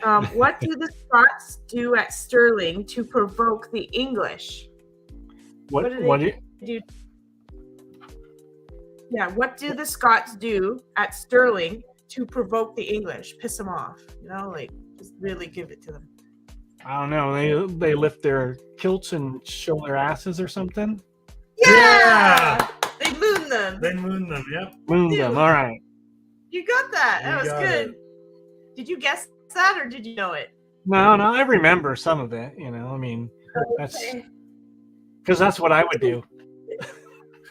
[SPEAKER 2] What do the Scots do at Stirling to provoke the English? What do Yeah, what do the Scots do at Stirling to provoke the English? Piss them off. Like just really give it to them.
[SPEAKER 3] I don't know. They lift their kilts and show their asses or something?
[SPEAKER 2] Yeah! They moon them.
[SPEAKER 1] Yep.
[SPEAKER 3] Moon them. All right.
[SPEAKER 2] You got that. That
[SPEAKER 1] You
[SPEAKER 2] was
[SPEAKER 1] got
[SPEAKER 2] good.
[SPEAKER 1] it.
[SPEAKER 2] Did you guess that or did you know it?
[SPEAKER 3] No, I remember some of it. I mean, that's
[SPEAKER 2] Okay.
[SPEAKER 3] because that's what I would do.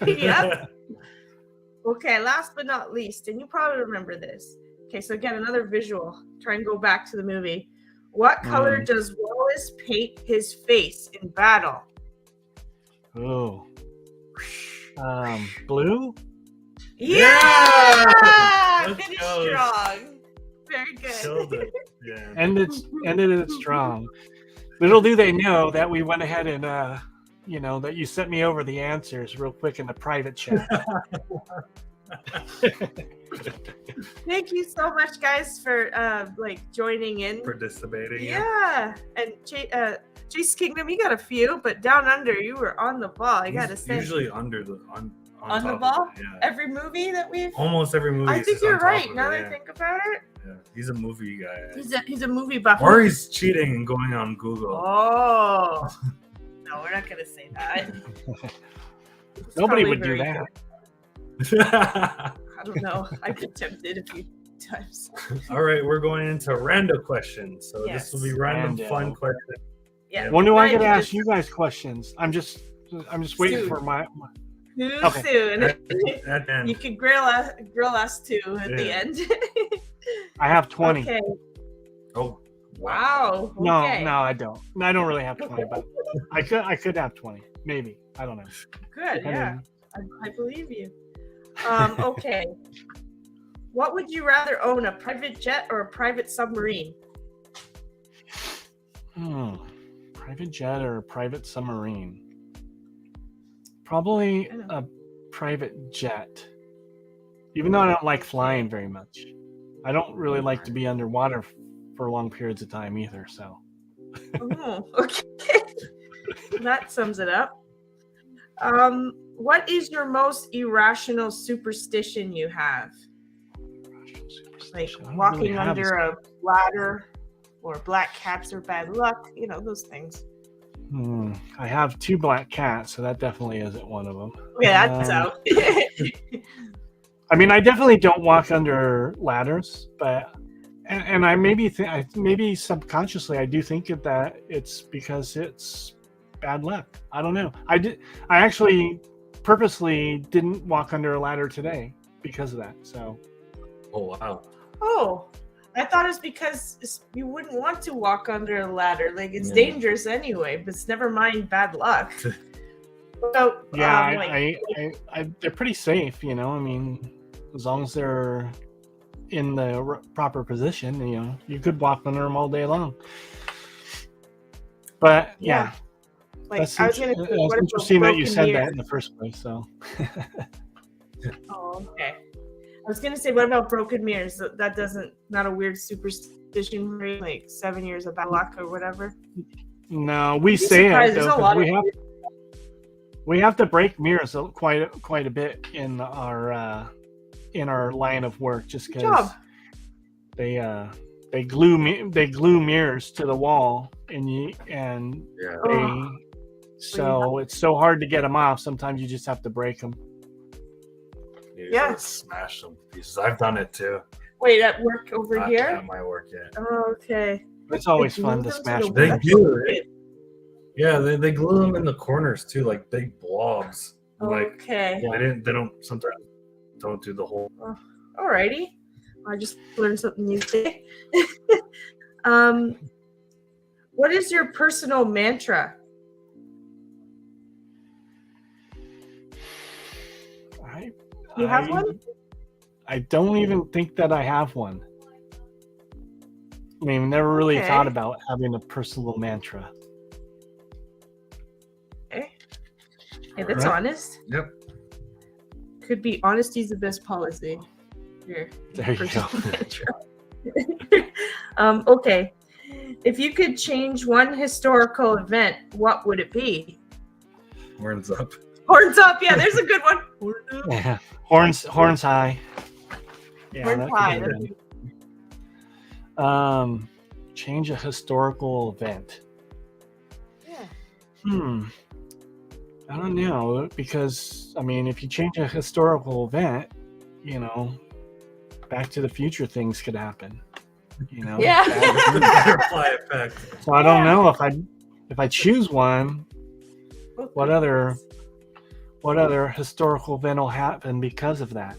[SPEAKER 2] Yep. Okay, last but not least, and you probably remember this. Okay, so again, another visual. Try and go back to the movie. What color does Wallace paint his face in battle?
[SPEAKER 3] Oh. Blue?
[SPEAKER 2] Yeah!
[SPEAKER 1] Let's
[SPEAKER 2] Finish
[SPEAKER 1] go.
[SPEAKER 2] strong. Very good.
[SPEAKER 1] Killed it. Yeah.
[SPEAKER 3] Ended it strong. Little do they know that we went ahead and that you sent me over the answers real quick in the private chat.
[SPEAKER 2] Thank you so much, guys, for joining in.
[SPEAKER 1] Participating.
[SPEAKER 2] Yeah, and Chase Kingdom, you got a few, but Down Under, you were on the ball. I gotta say,
[SPEAKER 1] Usually under the on
[SPEAKER 2] the
[SPEAKER 1] top
[SPEAKER 2] ball.
[SPEAKER 1] of it, yeah.
[SPEAKER 2] Every movie that we've,
[SPEAKER 1] Almost every movie.
[SPEAKER 2] I think
[SPEAKER 1] is
[SPEAKER 2] you're
[SPEAKER 1] on top
[SPEAKER 2] right.
[SPEAKER 1] of
[SPEAKER 2] Now
[SPEAKER 1] it,
[SPEAKER 2] that
[SPEAKER 1] yeah.
[SPEAKER 2] I think about it,
[SPEAKER 1] Yeah. He's a movie guy.
[SPEAKER 2] he's a movie buff.
[SPEAKER 1] Or he's cheating and going on Google.
[SPEAKER 2] Oh, no, we're not gonna say that. It's
[SPEAKER 3] Nobody
[SPEAKER 2] probably
[SPEAKER 3] would do
[SPEAKER 2] very
[SPEAKER 3] that.
[SPEAKER 2] good. I don't know. I've been tempted a few times.
[SPEAKER 1] All right, we're going into random questions. So this will be
[SPEAKER 2] Yes.
[SPEAKER 1] random
[SPEAKER 3] Rando.
[SPEAKER 1] fun questions.
[SPEAKER 2] Yeah.
[SPEAKER 3] When do I get to
[SPEAKER 2] Ryan,
[SPEAKER 3] ask you guys questions? I'm just waiting
[SPEAKER 2] Soon.
[SPEAKER 3] for my.
[SPEAKER 2] Too
[SPEAKER 3] Okay.
[SPEAKER 2] soon.
[SPEAKER 1] At the end.
[SPEAKER 2] You could grill us too at the
[SPEAKER 1] Yeah.
[SPEAKER 2] end.
[SPEAKER 3] I have 20.
[SPEAKER 2] Okay.
[SPEAKER 1] Oh,
[SPEAKER 2] Wow.
[SPEAKER 3] No,
[SPEAKER 2] Okay.
[SPEAKER 3] no, I don't. I don't really have 20, but I could have 20, maybe. I don't know.
[SPEAKER 2] Good. Yeah.
[SPEAKER 3] Depending.
[SPEAKER 2] I believe you. Okay. What would you rather own, a private jet or a private submarine?
[SPEAKER 3] Private jet or a private submarine? Probably a private jet. Even though I don't like flying very much. I don't really like to be underwater for long periods of time either, so.
[SPEAKER 2] Oh, okay. That sums it up. What is your most irrational superstition you have? Like walking under a ladder, or black cats are bad luck, those things.
[SPEAKER 3] I have 2 black cats, so that definitely isn't one of them.
[SPEAKER 2] Yeah, that's out.
[SPEAKER 3] I mean, I definitely don't walk under ladders, but and I maybe maybe subconsciously I do think that it's because it's bad luck. I don't know. I actually purposely didn't walk under a ladder today because of that. So.
[SPEAKER 1] Oh wow.
[SPEAKER 2] Oh, I thought it's because you wouldn't want to walk under a ladder. Like, it's dangerous anyway, but it's never mind bad luck. So,
[SPEAKER 3] yeah, they're pretty safe, I mean, as long as they're in the proper position, you could walk under them all day long. But yeah.
[SPEAKER 2] Like,
[SPEAKER 3] that's
[SPEAKER 2] I was gonna say,
[SPEAKER 3] it's interesting that you said that in the first place. So.
[SPEAKER 2] Oh, okay. I was gonna say, what about broken mirrors? That doesn't, not a weird superstition, right? Like 7 years of bad luck or whatever.
[SPEAKER 3] No, we say it
[SPEAKER 2] though,
[SPEAKER 3] because we have to break mirrors quite a bit in our line of work, just because they glue mirrors to the wall so it's so hard to get them off. Sometimes you just have to break them.
[SPEAKER 2] Yeah.
[SPEAKER 1] Smash some pieces. I've done it too.
[SPEAKER 2] Wait, at work over here?
[SPEAKER 1] Not at my work yet.
[SPEAKER 2] Oh, okay.
[SPEAKER 3] It's always fun to smash them.
[SPEAKER 1] They glue it. Yeah, they glue them in the corners too, like big blobs.
[SPEAKER 2] Okay.
[SPEAKER 1] They don't sometimes don't do the whole.
[SPEAKER 2] Alrighty. I just learned something new today. What is your personal mantra? You have one?
[SPEAKER 3] I don't even think that I have one. I mean, I've never really thought about having a personal mantra.
[SPEAKER 2] Okay. Hey, that's honest.
[SPEAKER 1] Yep.
[SPEAKER 2] Could be honesty's the best policy. Here.
[SPEAKER 3] There you go.
[SPEAKER 2] Okay. If you could change one historical event, what would it be?
[SPEAKER 1] Horns up.
[SPEAKER 2] Horns up. Yeah, there's a good one.
[SPEAKER 3] Yeah. Horns high. Yeah,
[SPEAKER 2] Horns high.
[SPEAKER 3] Change a historical event.
[SPEAKER 2] Yeah.
[SPEAKER 3] I don't know, because I mean, if you change a historical event, Back to the Future things could happen.
[SPEAKER 2] Yeah.
[SPEAKER 1] Butterfly effect.
[SPEAKER 3] So I don't know if I choose one, what other historical event will happen because of that?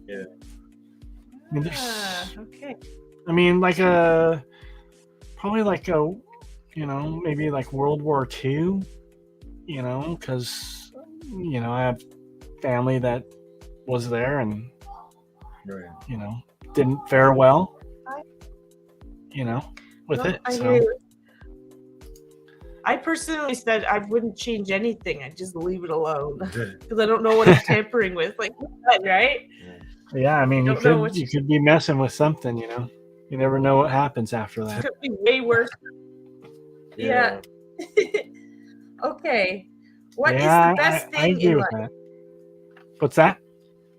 [SPEAKER 1] Yeah.
[SPEAKER 3] I mean,
[SPEAKER 2] okay.
[SPEAKER 3] I mean, probably maybe like World War II, because, I have family that was there and, didn't fare well, with it. So.
[SPEAKER 2] I personally said I wouldn't change anything. I'd just leave it alone because I don't know what I'm tampering with. Like, right?
[SPEAKER 3] Yeah, I mean, you could be messing with something, You never know what happens after that.
[SPEAKER 2] It could be way worse. Yeah. Okay. What is the best thing in life?
[SPEAKER 3] That. What's that?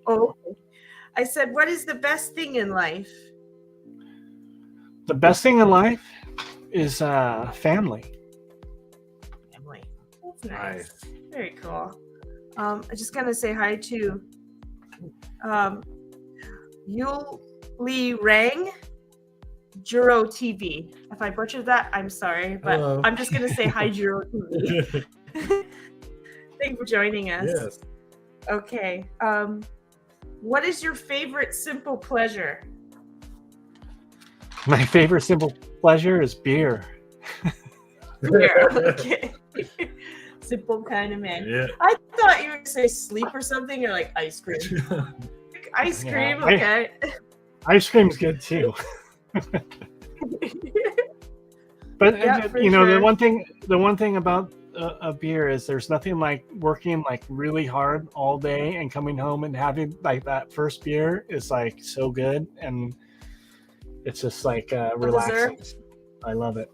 [SPEAKER 2] Oh, I said, what is the best thing in life?
[SPEAKER 3] The best thing in life is family.
[SPEAKER 2] Family. That's nice.
[SPEAKER 1] Nice.
[SPEAKER 2] Very cool. I'm just gonna say hi to Yuli Rang Juro TV. If I butchered that, I'm sorry, but
[SPEAKER 1] Hello.
[SPEAKER 2] I'm just gonna say hi, Juro TV. Thank you for joining us.
[SPEAKER 1] Yes.
[SPEAKER 2] Okay. What is your favorite simple pleasure?
[SPEAKER 3] My favorite simple pleasure is beer.
[SPEAKER 2] Beer. Okay. Simple kind of man.
[SPEAKER 1] Yeah.
[SPEAKER 2] I thought you were gonna say sleep or something, or like ice cream. Like, ice
[SPEAKER 3] Yeah,
[SPEAKER 2] cream, okay.
[SPEAKER 3] Ice cream's good too. But
[SPEAKER 2] Yeah, for
[SPEAKER 3] you know,
[SPEAKER 2] sure.
[SPEAKER 3] the one thing about a beer is there's nothing like working like really hard all day and coming home and having like that first beer is like so good, and it's just like relaxing. I love it.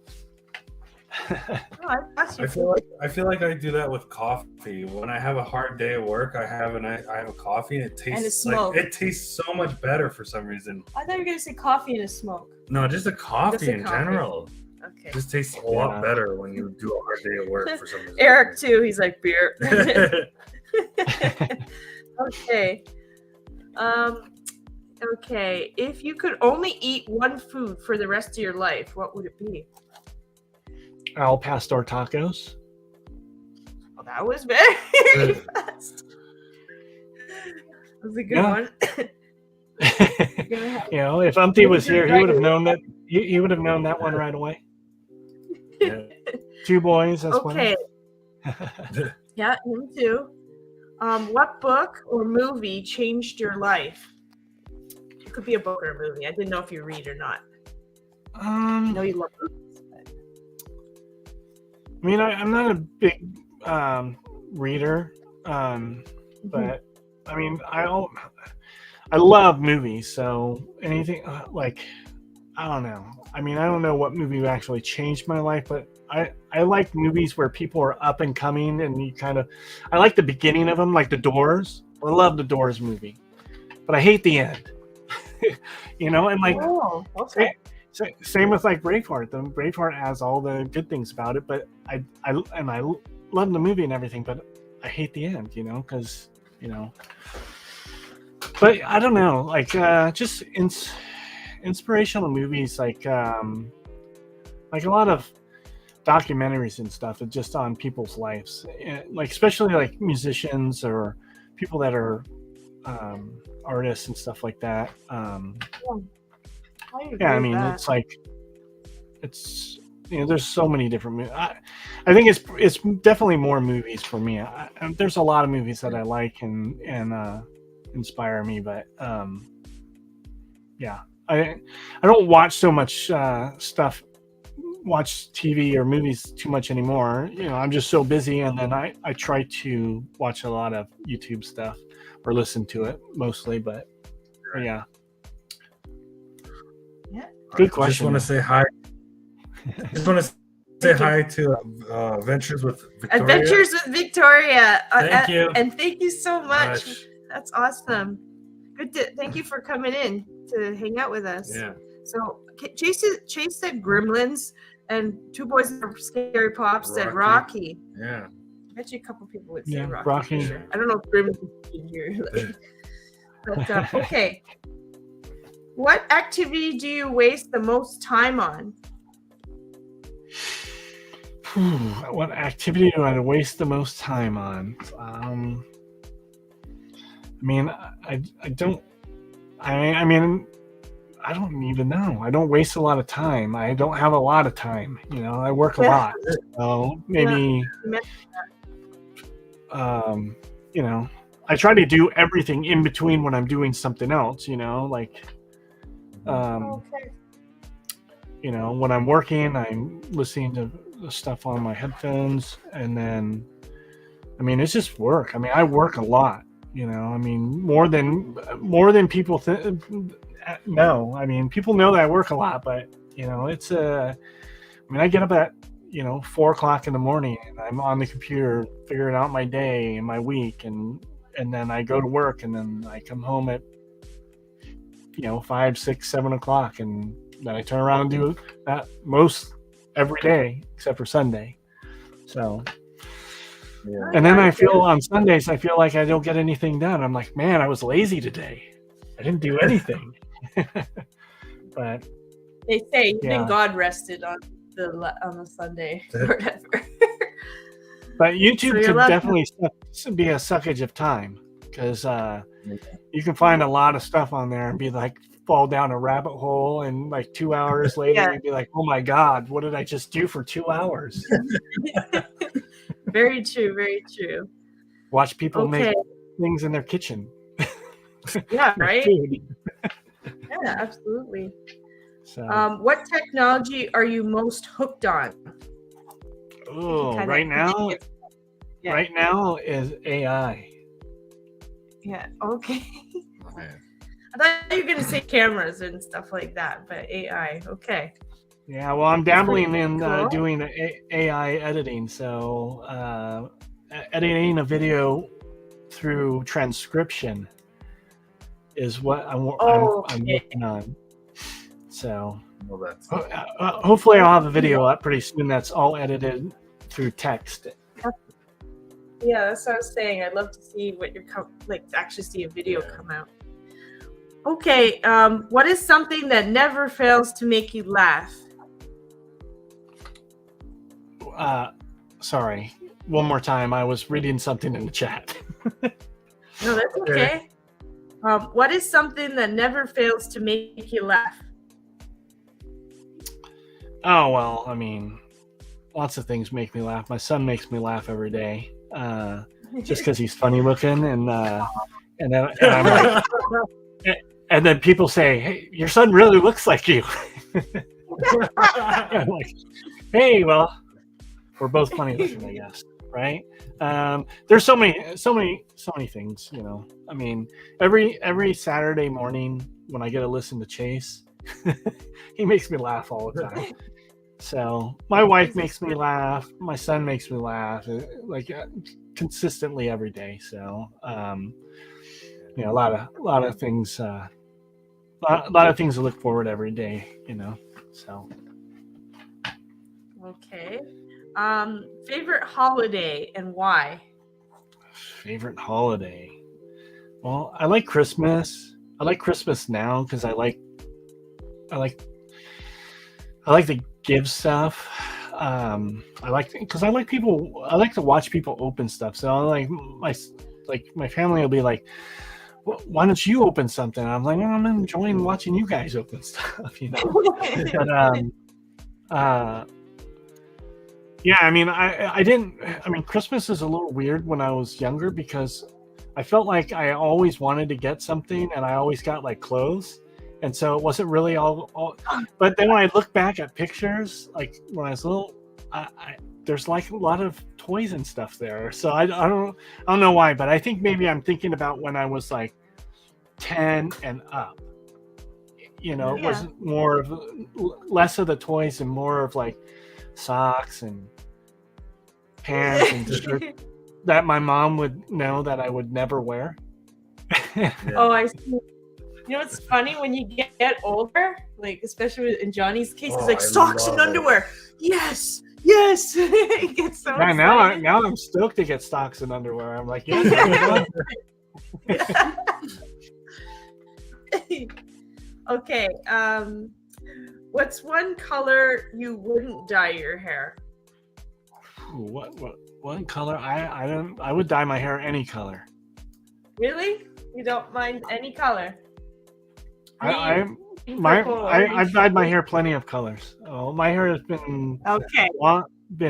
[SPEAKER 2] Oh, that's
[SPEAKER 1] I feel like I do that with coffee. When I have a hard day at work, I have a coffee and it tastes
[SPEAKER 2] smoke.
[SPEAKER 1] like it tastes so much better for some reason.
[SPEAKER 2] I thought you were gonna say coffee and a smoke.
[SPEAKER 1] No, just a coffee
[SPEAKER 2] Just a
[SPEAKER 1] in
[SPEAKER 2] coffee.
[SPEAKER 1] general.
[SPEAKER 2] Okay.
[SPEAKER 1] It just tastes a lot better when you do a hard day at work for some reason.
[SPEAKER 2] Eric too. He's like beer. Okay. Okay. If you could only eat one food for the rest of your life, what would it be?
[SPEAKER 3] Al pastor tacos.
[SPEAKER 2] Well, that was very fast. That was a good
[SPEAKER 3] Yeah.
[SPEAKER 2] one.
[SPEAKER 3] You know, if Umpty was here, he would have known that. He would have known that one right away.
[SPEAKER 1] Yeah.
[SPEAKER 3] Two boys. That's
[SPEAKER 2] Okay. Yeah, him too. What book or movie changed your life? It could be a book or a movie. I didn't know if you read or not. I know you love movies. But...
[SPEAKER 3] I mean, I'm not a big reader, but I mean, I love movies. So anything like, I don't know. I mean, I don't know what movie actually changed my life, but I like movies where people are up and coming, and you kind of, I like the beginning of them, like The Doors. I love the Doors movie, but I hate the end. You know, and like,
[SPEAKER 2] oh, okay.
[SPEAKER 3] same with like Braveheart. The Braveheart has all the good things about it, but I love the movie and everything, but I hate the end. You know, because you know. But I don't know, like just inspirational movies, like a lot of documentaries and stuff, just on people's lives, like especially like musicians or people that are artists and stuff like that. Yeah, I mean, it's like it's you know, there's so many different movies. I think it's definitely more movies for me. There's a lot of movies that I like and inspire me, but yeah, I don't watch so much watch TV or movies too much anymore. You know, I'm just so busy, and then I try to watch a lot of YouTube stuff or listen to it mostly, but yeah. Good question.
[SPEAKER 1] Just want to say hi. To Adventures with Victoria.
[SPEAKER 2] Adventures with Victoria.
[SPEAKER 1] Thank you.
[SPEAKER 2] And thank you so much. That's awesome. Thank you for coming in to hang out with us.
[SPEAKER 1] Yeah.
[SPEAKER 2] So Chase said Gremlins, and Two Boys and a Scary Pop said Rocky.
[SPEAKER 1] Yeah.
[SPEAKER 2] I bet you a couple people would say Rocky.
[SPEAKER 3] Rocky.
[SPEAKER 2] For sure. I don't know if Gremlins is in here. But okay. What activity do you waste the most time on?
[SPEAKER 3] What activity do I waste the most time on? I mean, I don't. I mean, I don't even know. I don't waste a lot of time. I don't have a lot of time. You know, I work a lot. So maybe, you know, I try to do everything in between when I'm doing something else. You know, like, you know, when I'm working, I'm listening to the stuff on my headphones, and then, I mean, it's just work. I mean, I work a lot. You know, I mean, more than people know. I mean, people know that I work a lot, but you know, it's I mean, I get up at 4:00 in the morning, and I'm on the computer figuring out my day and my week, and then I go to work, and then I come home at 5, 6, 7 o'clock, and then I turn around and do that most every day except for Sunday. So
[SPEAKER 1] Yeah.
[SPEAKER 3] And then I feel on Sundays, I feel like I don't get anything done. I'm like, man, I was lazy today. I didn't do anything. But
[SPEAKER 2] They say
[SPEAKER 3] Yeah.
[SPEAKER 2] even God rested on the Sunday or whatever.
[SPEAKER 3] But YouTube
[SPEAKER 2] So you're
[SPEAKER 3] could
[SPEAKER 2] allowed to-
[SPEAKER 3] definitely be a suckage of time because you can find a lot of stuff on there and be like, fall down a rabbit hole, and like 2 hours later,
[SPEAKER 2] Yeah.
[SPEAKER 3] you'd be like, oh my God, what did I just do for 2 hours?
[SPEAKER 2] Very true, very true.
[SPEAKER 3] Watch people
[SPEAKER 2] Okay.
[SPEAKER 3] make things in their kitchen.
[SPEAKER 2] Yeah,
[SPEAKER 3] Make
[SPEAKER 2] right?
[SPEAKER 3] food.
[SPEAKER 2] Yeah, absolutely.
[SPEAKER 3] So,
[SPEAKER 2] What technology are you most hooked on?
[SPEAKER 3] oh,
[SPEAKER 2] kinda-
[SPEAKER 3] right now,
[SPEAKER 2] Yeah.
[SPEAKER 3] right now is AI.
[SPEAKER 2] Yeah, okay.
[SPEAKER 1] Oh, man.
[SPEAKER 2] I thought you were going to say cameras and stuff like that, but AI, okay.
[SPEAKER 3] Yeah, well, I'm dabbling in
[SPEAKER 2] cool.
[SPEAKER 3] doing AI editing. So, editing a video through transcription is what I'm working on. So,
[SPEAKER 1] Well, that's
[SPEAKER 3] hopefully, I'll have a video up pretty soon that's all edited through text.
[SPEAKER 2] Yeah, that's what I was saying. I'd love to see what you're actually see a video
[SPEAKER 1] Yeah.
[SPEAKER 2] come out. Okay, what is something that never fails to make you laugh?
[SPEAKER 3] Sorry, one more time. I was reading something in the chat.
[SPEAKER 2] No, that's okay. What is something that never fails to make you laugh?
[SPEAKER 3] Oh, well, I mean, lots of things make me laugh. My son makes me laugh every day, just because he's funny looking, and I'm like, and then people say, "Hey, your son really looks like you." I'm like, "Hey, well, we're both funny looking, I guess, right?" There's so many things, you know. I mean, every Saturday morning when I get to listen to Chase, he makes me laugh all the time. So my wife makes me laugh. My son makes me laugh, like consistently every day. So you know, a lot of things, a lot of things to look forward every day. You know, so.
[SPEAKER 2] Okay. Favorite holiday and why?
[SPEAKER 3] Favorite holiday. Well, I like Christmas. I like Christmas now because I like to give stuff. I like to watch people open stuff. So I my family will be like, why don't you open something? I'm like, I'm enjoying watching you guys open stuff, you know. But yeah, I mean, Christmas is a little weird when I was younger because I felt like I always wanted to get something and I always got like clothes. And so it wasn't really all. But then when I look back at pictures, like when I was little, there's like a lot of toys and stuff there. So I don't know why, but I think maybe I'm thinking about when I was like 10 and up. You know, it was more of less of the toys and more of like socks and pants and shirts that my mom would know that I would never wear.
[SPEAKER 2] Oh, I see. You know what's funny when you get older, like especially in Johnny's case, it's like socks and underwear. Yes. It gets so
[SPEAKER 3] Yeah,
[SPEAKER 2] excited.
[SPEAKER 3] now I'm stoked to get socks and underwear. I'm like, yeah.
[SPEAKER 2] Okay. What's one color you wouldn't dye your hair?
[SPEAKER 3] What color? I would dye my hair any color.
[SPEAKER 2] Really? You don't mind any color?
[SPEAKER 3] I've
[SPEAKER 2] Purple,
[SPEAKER 3] dyed my hair plenty of colors. Oh, my hair has been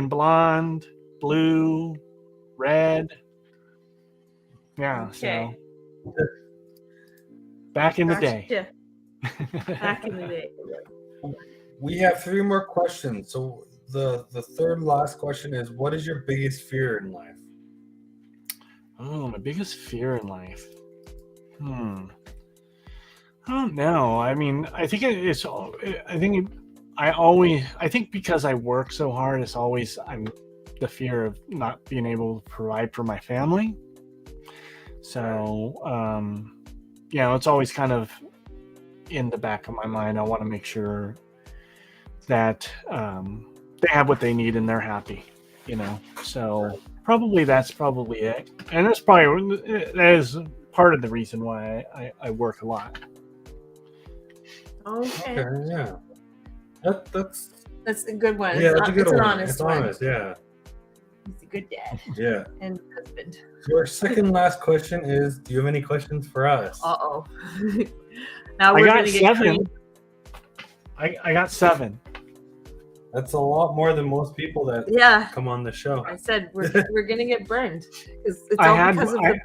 [SPEAKER 3] blonde, blue, red. Yeah.
[SPEAKER 2] Okay.
[SPEAKER 3] So back in the day.
[SPEAKER 2] Back in the day.
[SPEAKER 1] We have 3 more questions. So the third last question is, what is your biggest fear in life?
[SPEAKER 3] Oh, my biggest fear in life. I don't know. I mean, I think because I work so hard, I'm the fear of not being able to provide for my family. So, you know, it's always kind of in the back of my mind. I want to make sure that they have what they need and they're happy, you know. So probably that's probably it, and that is part of the reason why I work a lot.
[SPEAKER 2] Okay.
[SPEAKER 1] Okay, yeah. That's
[SPEAKER 2] a good one.
[SPEAKER 1] yeah, that's a good
[SPEAKER 2] it's
[SPEAKER 1] one.
[SPEAKER 2] an honest
[SPEAKER 1] It's
[SPEAKER 2] one.
[SPEAKER 1] honest, yeah.
[SPEAKER 2] He's a good dad
[SPEAKER 1] Yeah.
[SPEAKER 2] and husband.
[SPEAKER 1] So our second last question is, do you have any questions for us?
[SPEAKER 2] Uh-oh. Now
[SPEAKER 3] I
[SPEAKER 2] we're
[SPEAKER 3] got
[SPEAKER 2] going to get
[SPEAKER 3] 7.
[SPEAKER 2] creative.
[SPEAKER 3] I got 7.
[SPEAKER 1] That's a lot more than most people that
[SPEAKER 2] Yeah.
[SPEAKER 1] come on the show.
[SPEAKER 2] I said we're going to get burned because it's
[SPEAKER 3] I
[SPEAKER 2] all
[SPEAKER 3] had-
[SPEAKER 2] because of
[SPEAKER 3] I-
[SPEAKER 2] the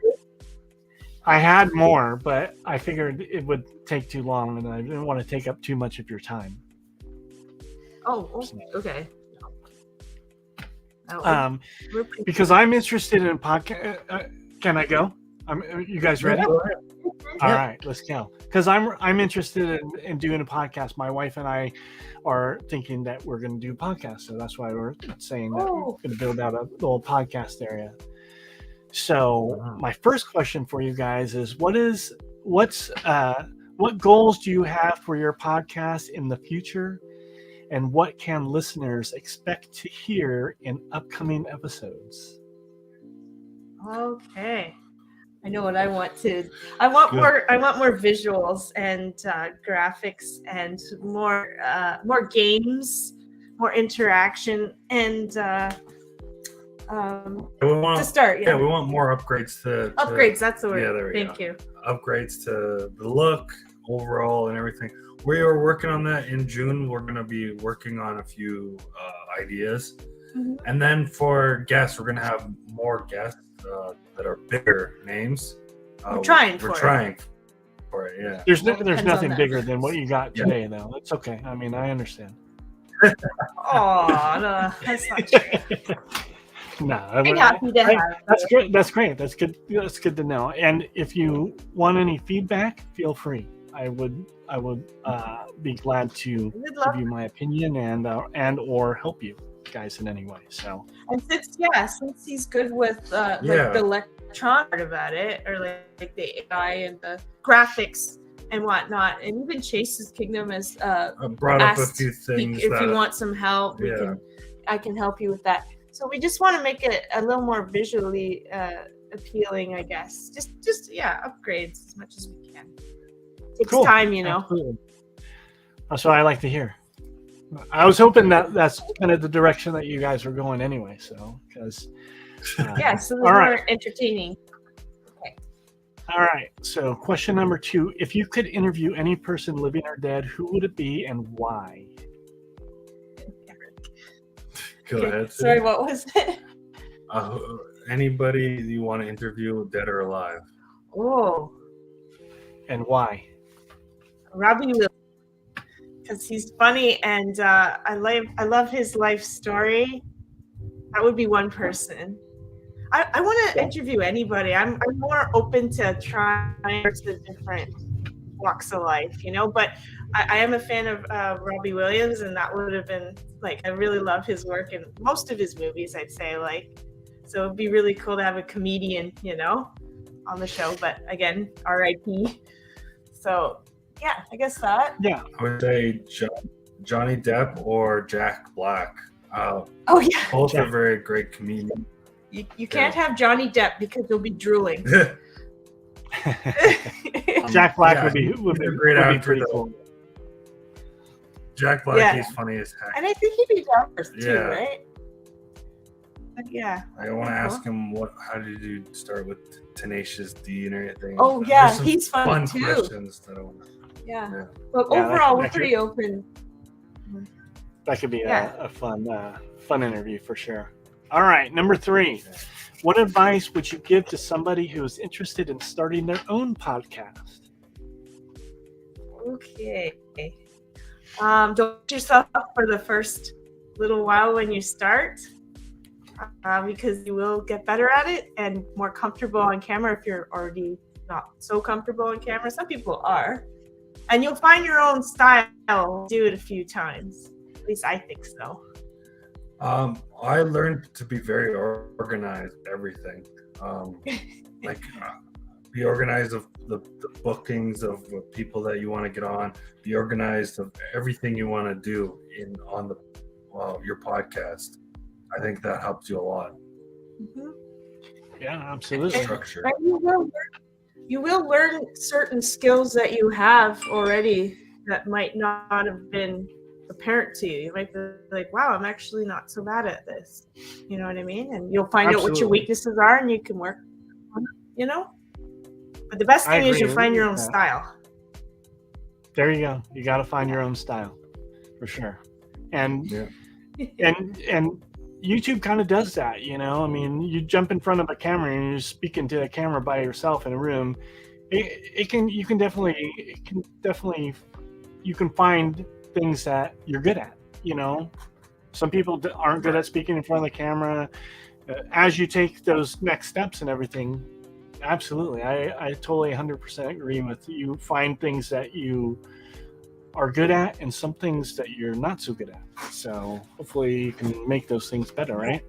[SPEAKER 3] I had more, but I figured it would take too long, and I didn't want to take up too much of your time.
[SPEAKER 2] Oh, okay.
[SPEAKER 3] Because I'm interested in podcast. Can I go? You guys ready?
[SPEAKER 1] Yeah, go ahead.
[SPEAKER 3] All
[SPEAKER 1] Yeah.
[SPEAKER 3] right, let's go. Because I'm interested in doing a podcast. My wife and I are thinking that we're going to do a podcast, so that's why we're saying that we're going to build out a little podcast area. So my first question for you guys is, what goals do you have for your podcast in the future, and what can listeners expect to hear in upcoming episodes?
[SPEAKER 2] Okay. I know what I want to. I want more visuals and graphics and more games, more interaction, and to start.
[SPEAKER 1] Yeah, we want more upgrades to
[SPEAKER 2] upgrades. That's the word.
[SPEAKER 1] Yeah, there we
[SPEAKER 2] Thank
[SPEAKER 1] go.
[SPEAKER 2] you.
[SPEAKER 1] Upgrades to the look overall and everything. We are working on that in June. We're going to be working on a few ideas.
[SPEAKER 2] Mhm.
[SPEAKER 1] And then for guests, we're going to have more guests that are bigger names.
[SPEAKER 2] We're trying for
[SPEAKER 1] it, yeah.
[SPEAKER 3] There's
[SPEAKER 2] Depends on
[SPEAKER 3] nothing
[SPEAKER 2] that.
[SPEAKER 3] bigger than what you got today, though. It's okay. I mean, I understand.
[SPEAKER 2] Oh, no, that's not true.
[SPEAKER 3] No,
[SPEAKER 2] I'm happy to have.
[SPEAKER 3] that's good. That's great. That's good. That's good to know. And if you want any feedback, feel free. I would be glad to give you my opinion and or help you guys in any way. So
[SPEAKER 2] and since he's good with like the electron part about it, or like the AI and the graphics and whatnot, and even Chase's Kingdom has
[SPEAKER 1] brought up a few things.
[SPEAKER 2] If you want some help, I can help you with that. So we just want to make it a little more visually appealing, I guess. Just upgrades as much as we can. Takes time, you know.
[SPEAKER 3] Absolutely. That's what I like to hear. I was hoping that's kind of the direction that you guys were going anyway. So because
[SPEAKER 2] so it's more entertaining. Okay.
[SPEAKER 3] All right. So question number 2: if you could interview any person, living or dead, who would it be and why?
[SPEAKER 1] Go ahead.
[SPEAKER 2] Sorry, what was it?
[SPEAKER 1] Anybody you want to interview, dead or alive?
[SPEAKER 2] Oh.
[SPEAKER 3] And why?
[SPEAKER 2] Robbie Williams, because he's funny and I love his life story. That would be one person. I want to interview anybody. I'm more open to trying to different walks of life, you know. But I am a fan of Robbie Williams, and that would have been I really love his work in most of his movies. I'd say so it'd be really cool to have a comedian, you know, on the show. But again, R.I.P. So. Yeah, I guess that.
[SPEAKER 3] Yeah.
[SPEAKER 1] I would say Johnny Depp or Jack Black. Both are very great comedians.
[SPEAKER 2] You can't have Johnny Depp because you'll be drooling.
[SPEAKER 3] Jack Black would be
[SPEAKER 1] a great actor.
[SPEAKER 3] Pretty cool.
[SPEAKER 1] Jack Black, he's funny as heck.
[SPEAKER 2] And I think he'd be diverse too, right? But
[SPEAKER 1] I want to ask him how did you start with Tenacious D and everything.
[SPEAKER 2] Oh yeah, he's funny too.
[SPEAKER 1] Questions that I want to.
[SPEAKER 2] Yeah. But overall, we're pretty open.
[SPEAKER 3] That could be a fun interview for sure. All right, number 3. What advice would you give to somebody who is interested in starting their own podcast?
[SPEAKER 2] Okay. Don't beat yourself up for the first little while when you start, because you will get better at it and more comfortable on camera if you're already not so comfortable on camera. Some people are. And you'll find your own style. Do it a few times. At least I think so.
[SPEAKER 1] I learned to be very organized. Everything, be organized of the bookings of people that you want to get on. Be organized of everything you want to do on your podcast. I think that helps you a lot.
[SPEAKER 2] Mhm.
[SPEAKER 3] Yeah, absolutely.
[SPEAKER 1] Structure.
[SPEAKER 2] And you will learn certain skills that you have already that might not have been apparent to you. You might be like, wow, I'm actually not so bad at this. You know what I mean? And you'll find out what your
[SPEAKER 3] Absolutely.
[SPEAKER 2] weaknesses are and you can work on it, you know? But the best
[SPEAKER 3] I
[SPEAKER 2] thing is you
[SPEAKER 3] agree
[SPEAKER 2] find your
[SPEAKER 3] with
[SPEAKER 2] own
[SPEAKER 3] that.
[SPEAKER 2] style.
[SPEAKER 3] There you go. You got to find your own style, for sure. And
[SPEAKER 1] Yeah.
[SPEAKER 3] and YouTube kind of does that, you know. I mean, you jump in front of a camera and you're speaking to a camera by yourself in a room. You can definitely you can find things that you're good at, you know. Some people aren't good at speaking in front of the camera. As you take those next steps and everything, absolutely, I totally 100% agree with you. Find things that you are good at and some things that you're not so good at. So hopefully you can make those things better, right?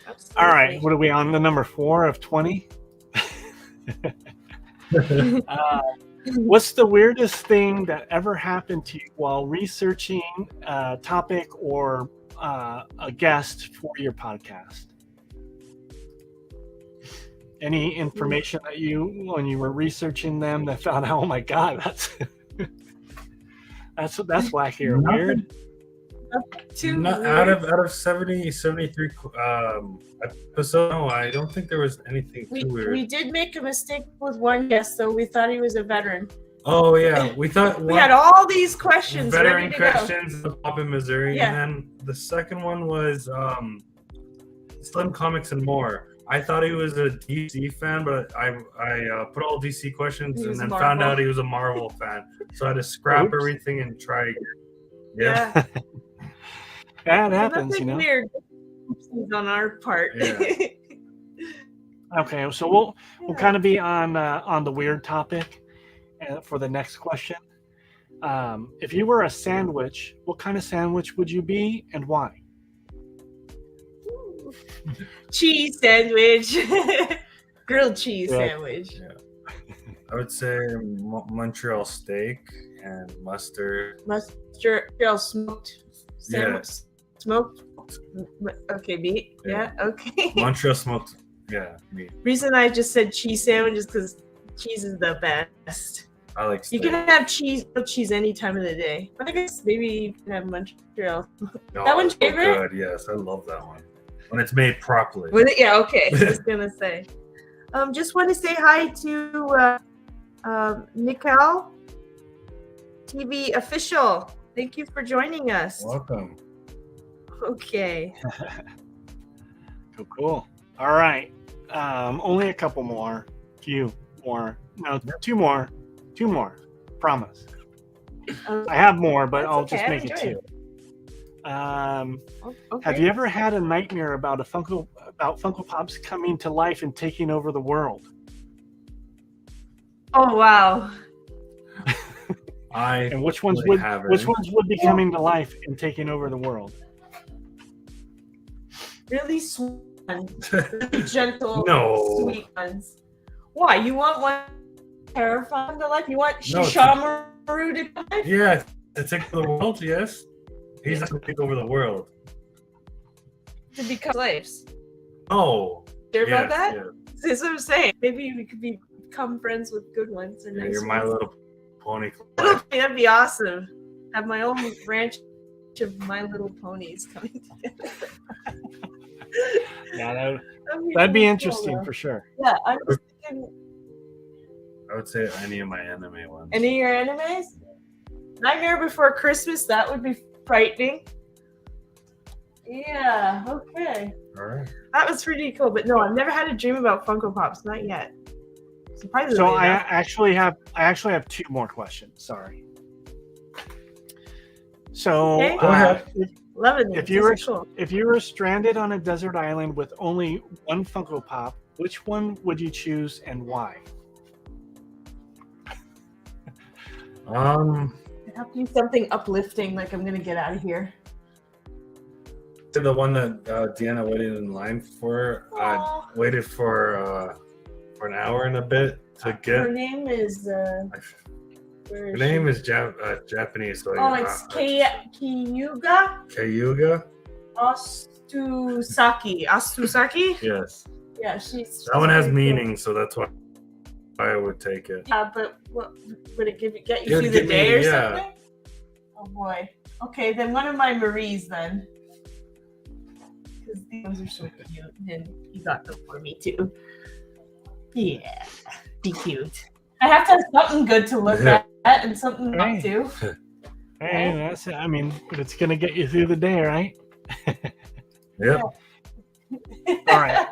[SPEAKER 2] Absolutely.
[SPEAKER 3] All right, what are we on, the number 4 of 20? What's the weirdest thing that ever happened to you while researching a topic or a guest for your podcast? Any information that you, when you were researching them, that found out, oh my God, that's wacky or weird?
[SPEAKER 1] Not out of 70, 73 episode. No, I don't think there was anything too weird.
[SPEAKER 2] We did make a mistake with one guest, though. We thought he was a veteran.
[SPEAKER 1] Oh yeah, we thought
[SPEAKER 2] We had all these questions
[SPEAKER 1] veteran
[SPEAKER 2] ready to
[SPEAKER 1] questions up in Missouri,
[SPEAKER 2] Yeah.
[SPEAKER 1] and then the second one was Slim Comics and More. I thought he was a DC fan, but I put all DC questions
[SPEAKER 2] He
[SPEAKER 1] and
[SPEAKER 2] was
[SPEAKER 1] then
[SPEAKER 2] Marvel.
[SPEAKER 1] found out he was a Marvel fan. So I had to scrap
[SPEAKER 3] Oops.
[SPEAKER 1] everything and try again.
[SPEAKER 2] go.
[SPEAKER 1] Yeah.
[SPEAKER 3] That
[SPEAKER 2] So
[SPEAKER 3] happens,
[SPEAKER 2] nothing
[SPEAKER 3] you know.
[SPEAKER 2] weird on our part.
[SPEAKER 1] Yeah.
[SPEAKER 3] Okay, so we'll kind of be on the weird topic for the next question. If you were a sandwich, what kind of sandwich would you be and why?
[SPEAKER 2] Cheese sandwich. Grilled cheese
[SPEAKER 3] Yeah.
[SPEAKER 2] sandwich.
[SPEAKER 1] I would say Montreal steak and mustard.
[SPEAKER 2] Montreal smoked sandwich.
[SPEAKER 1] Yeah.
[SPEAKER 2] Smoked. Okay, meat. Yeah. Okay.
[SPEAKER 1] Montreal smoked. Yeah, meat.
[SPEAKER 2] Reason I just said cheese sandwich is because cheese is the best.
[SPEAKER 1] I like
[SPEAKER 2] You
[SPEAKER 1] steak.
[SPEAKER 2] can have cheese any time of the day. But I guess maybe you can have Montreal.
[SPEAKER 1] No,
[SPEAKER 2] that one's
[SPEAKER 1] it's so
[SPEAKER 2] favorite?
[SPEAKER 1] good. Yes, I love that one. When it's made properly.
[SPEAKER 2] Was it? Yeah, okay. I was gonna say. Just want to say hi to Nicole TV official. Thank you for joining us.
[SPEAKER 1] Welcome.
[SPEAKER 2] Okay.
[SPEAKER 3] Cool. All right. Only a couple more. Few more. No, two more. Promise. I have more, but
[SPEAKER 2] That's
[SPEAKER 3] I'll
[SPEAKER 2] okay,
[SPEAKER 3] just
[SPEAKER 2] I
[SPEAKER 3] make it
[SPEAKER 2] enjoy
[SPEAKER 3] 2.
[SPEAKER 2] Okay.
[SPEAKER 3] Have you ever had a nightmare about Funko Pops coming to life and taking over the world?
[SPEAKER 2] Oh wow.
[SPEAKER 3] And which ones
[SPEAKER 1] really
[SPEAKER 3] would be coming to life and taking over the world?
[SPEAKER 2] Really sweet ones. Really gentle,
[SPEAKER 1] No.
[SPEAKER 2] sweet ones. Why? You want one terrifying to life? You want
[SPEAKER 1] No,
[SPEAKER 2] Shishamaru to come life?
[SPEAKER 1] Yeah, to take over the world, yes. He's not going to take over the world.
[SPEAKER 2] To become slaves.
[SPEAKER 1] Oh.
[SPEAKER 2] Sure
[SPEAKER 1] yes,
[SPEAKER 2] about that?
[SPEAKER 1] yes.
[SPEAKER 2] That's what I'm saying. Maybe we could become friends with good ones and
[SPEAKER 1] Yeah,
[SPEAKER 2] nice
[SPEAKER 1] you're My
[SPEAKER 2] ones.
[SPEAKER 1] Little Pony.
[SPEAKER 2] That'd be awesome. Have my own branch of My Little Ponies coming together.
[SPEAKER 3] Yeah, that'd
[SPEAKER 2] really
[SPEAKER 3] be
[SPEAKER 2] cool,
[SPEAKER 3] interesting
[SPEAKER 2] though.
[SPEAKER 3] for sure.
[SPEAKER 2] Yeah, I'm just thinking.
[SPEAKER 1] I would say any of my anime ones.
[SPEAKER 2] Any of your animes? Nightmare Before Christmas. That would be frightening. Yeah. Okay.
[SPEAKER 1] All right.
[SPEAKER 2] That was pretty cool. But no, I've never had a dream about Funko Pops. Not yet. Surprisingly
[SPEAKER 3] So I
[SPEAKER 2] enough.
[SPEAKER 3] actually have 2 more questions. Sorry. So
[SPEAKER 2] Okay.
[SPEAKER 1] Go ahead.
[SPEAKER 2] Loving it.
[SPEAKER 3] if you
[SPEAKER 2] This
[SPEAKER 3] were
[SPEAKER 2] is cool.
[SPEAKER 3] if you were stranded on a desert island with only one Funko Pop, which one would you choose and why?
[SPEAKER 2] Have to do something uplifting, like I'm gonna get out of here.
[SPEAKER 1] To the one that Deanna waited in line for. I
[SPEAKER 2] Aw.
[SPEAKER 1] waited for an hour and a bit to get.
[SPEAKER 2] Her name is. Where
[SPEAKER 1] Her
[SPEAKER 2] is
[SPEAKER 1] name
[SPEAKER 2] she?
[SPEAKER 1] is Japanese. So
[SPEAKER 2] Oh, it's Kayuga.
[SPEAKER 1] Kayuga.
[SPEAKER 2] Astusaki.
[SPEAKER 1] Yes.
[SPEAKER 2] Yeah, she's
[SPEAKER 1] That one has
[SPEAKER 2] very cool.
[SPEAKER 1] meaning, so that's why I would take it.
[SPEAKER 2] Yeah, but what would it get
[SPEAKER 1] It
[SPEAKER 2] you
[SPEAKER 1] would
[SPEAKER 2] through the
[SPEAKER 1] give me-
[SPEAKER 2] day or
[SPEAKER 1] yeah.
[SPEAKER 2] something? Oh boy. Okay, then one of my Maries then. Because these are so cute, and you got them for me too. Yeah, be cute. I have to have something good to look at and something not
[SPEAKER 3] Right.
[SPEAKER 2] to.
[SPEAKER 3] Hey, that's it. I mean, it's gonna get you through the day, right?
[SPEAKER 1] Yep.
[SPEAKER 3] All right.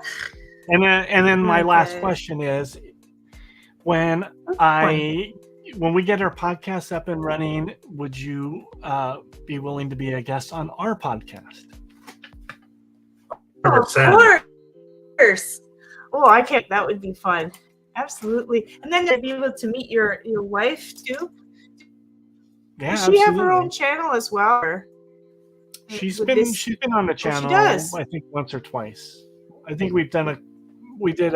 [SPEAKER 3] And then my last
[SPEAKER 2] Okay.
[SPEAKER 3] question is, when we get our podcast up and running, would you be willing to be a guest on our podcast?
[SPEAKER 2] Oh, of
[SPEAKER 1] 100%.
[SPEAKER 2] course. Oh, I can't. That would be fun. Absolutely. And then to be able to meet your wife too.
[SPEAKER 3] Yeah,
[SPEAKER 2] Does she have her
[SPEAKER 3] absolutely.
[SPEAKER 2] own channel as well? Or
[SPEAKER 3] She's
[SPEAKER 2] would
[SPEAKER 3] been
[SPEAKER 2] this-
[SPEAKER 3] she's been on the channel.
[SPEAKER 2] does?
[SPEAKER 3] I think once or twice. I think we did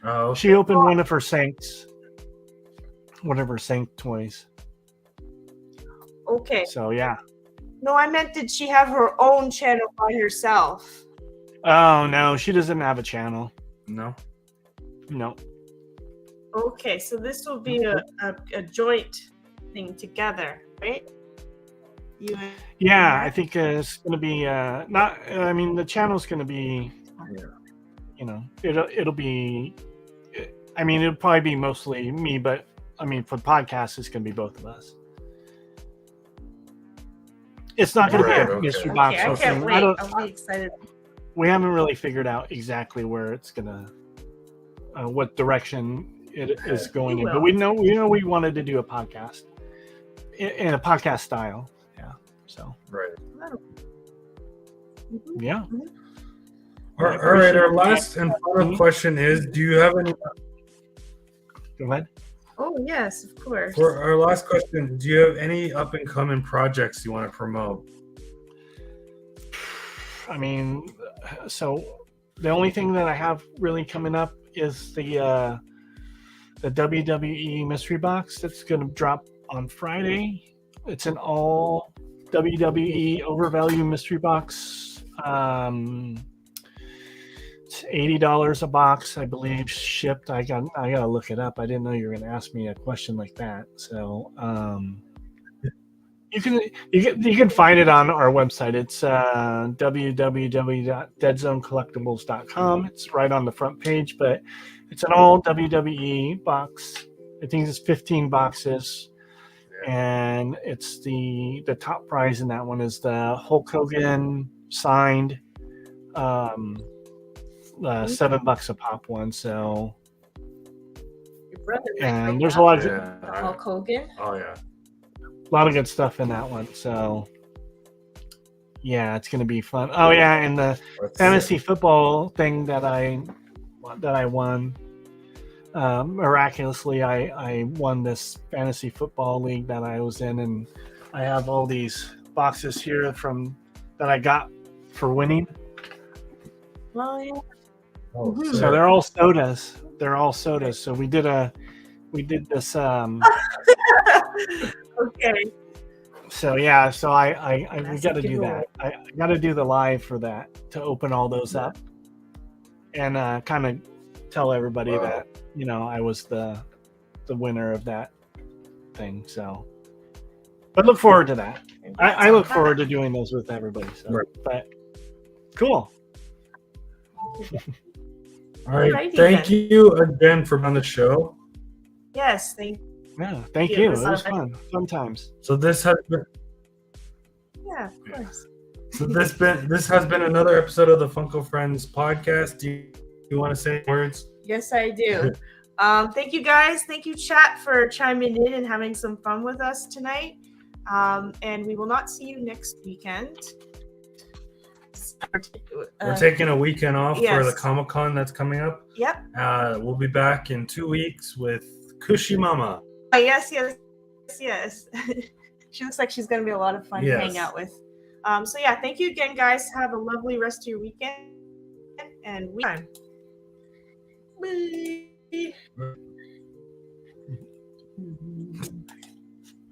[SPEAKER 1] Oh,
[SPEAKER 3] she opened one of her Saints toys.
[SPEAKER 2] Okay.
[SPEAKER 3] So yeah.
[SPEAKER 2] No, I meant did she have her own channel by herself?
[SPEAKER 3] Oh no, she doesn't have a channel.
[SPEAKER 1] no.
[SPEAKER 3] No.
[SPEAKER 2] Okay, so this will be a joint thing together, right? You and
[SPEAKER 3] Yeah, I think it's going to be not. I mean, the channel's going to be,
[SPEAKER 1] Yeah.
[SPEAKER 3] you know, it'll be. I mean, it'll probably be mostly me, but I mean, for podcasts, it's going to be both of us. It's not going to
[SPEAKER 1] Right,
[SPEAKER 3] be a
[SPEAKER 1] okay.
[SPEAKER 3] mystery
[SPEAKER 2] Okay,
[SPEAKER 3] box.
[SPEAKER 2] I
[SPEAKER 3] hosting.
[SPEAKER 2] can't wait. I'll be excited.
[SPEAKER 3] We haven't really figured out exactly where it's gonna, what direction it is going in. But we know we wanted to do a podcast in a podcast style. Yeah. So
[SPEAKER 1] Right.
[SPEAKER 3] yeah.
[SPEAKER 1] All right. Our last and final question is: do you have any?
[SPEAKER 3] Go ahead.
[SPEAKER 2] Oh yes, of course.
[SPEAKER 1] For our last question, do you have any up and coming projects you want to promote?
[SPEAKER 3] I mean, so the only thing that I have really coming up is the WWE mystery box that's going to drop on Friday. It's an all WWE overvalue mystery box. It's $80 a box, I believe, shipped. I gotta look it up. I didn't know you were going to ask me a question like that. So you can find it on our website. It's www.deadzonecollectibles.com. It's right on the front page, but it's an all WWE box. I think it's 15 boxes, and it's the top prize in that one is the Hulk Hogan signed, $7 a pop one. So,
[SPEAKER 2] Your brother might
[SPEAKER 3] and
[SPEAKER 2] like
[SPEAKER 3] there's
[SPEAKER 2] that.
[SPEAKER 3] a lot of
[SPEAKER 2] Hulk Hogan.
[SPEAKER 1] Oh yeah.
[SPEAKER 3] good stuff in that one. So yeah, it's gonna be fun. Oh yeah, and the fantasy football thing that I won, miraculously I won this fantasy football league that I was in, and I have all these boxes here that I got for winning.
[SPEAKER 2] Oh yeah.
[SPEAKER 1] Oh,
[SPEAKER 2] Mhm.
[SPEAKER 3] So they're all sodas. So we did this
[SPEAKER 2] Okay.
[SPEAKER 3] So yeah, so we
[SPEAKER 2] That's
[SPEAKER 3] got to
[SPEAKER 2] a good
[SPEAKER 3] do that. I got to do the live for that to open all those up, and kind of tell everybody that I was the winner of that thing. So, but look forward to that. I look forward to doing those with everybody. So, but cool.
[SPEAKER 1] All right.
[SPEAKER 2] Alrighty
[SPEAKER 1] Thank
[SPEAKER 2] then.
[SPEAKER 1] you again for on the show.
[SPEAKER 2] Yes, thank
[SPEAKER 3] Yeah, thank
[SPEAKER 2] Yeah,
[SPEAKER 3] you.
[SPEAKER 2] it
[SPEAKER 3] It
[SPEAKER 2] was
[SPEAKER 3] was
[SPEAKER 2] fun.
[SPEAKER 3] fun times.
[SPEAKER 1] So this has been
[SPEAKER 2] Yeah, of course.
[SPEAKER 1] this has been another episode of the Funko Friends podcast. Do you want to say words?
[SPEAKER 2] Yes, I do. Thank you guys. Thank you, chat, for chiming in and having some fun with us tonight. And we will not see you next weekend.
[SPEAKER 1] We're taking a weekend off for the
[SPEAKER 2] yes.
[SPEAKER 1] Comic-Con that's coming up.
[SPEAKER 2] Yep.
[SPEAKER 1] We'll be back in 2 weeks with Kushimama.
[SPEAKER 2] Yes. She looks like she's going to be a lot of fun to
[SPEAKER 1] Yes.
[SPEAKER 2] hang out with. So yeah, thank you again, guys. Have a lovely rest of your weekend. And Bye.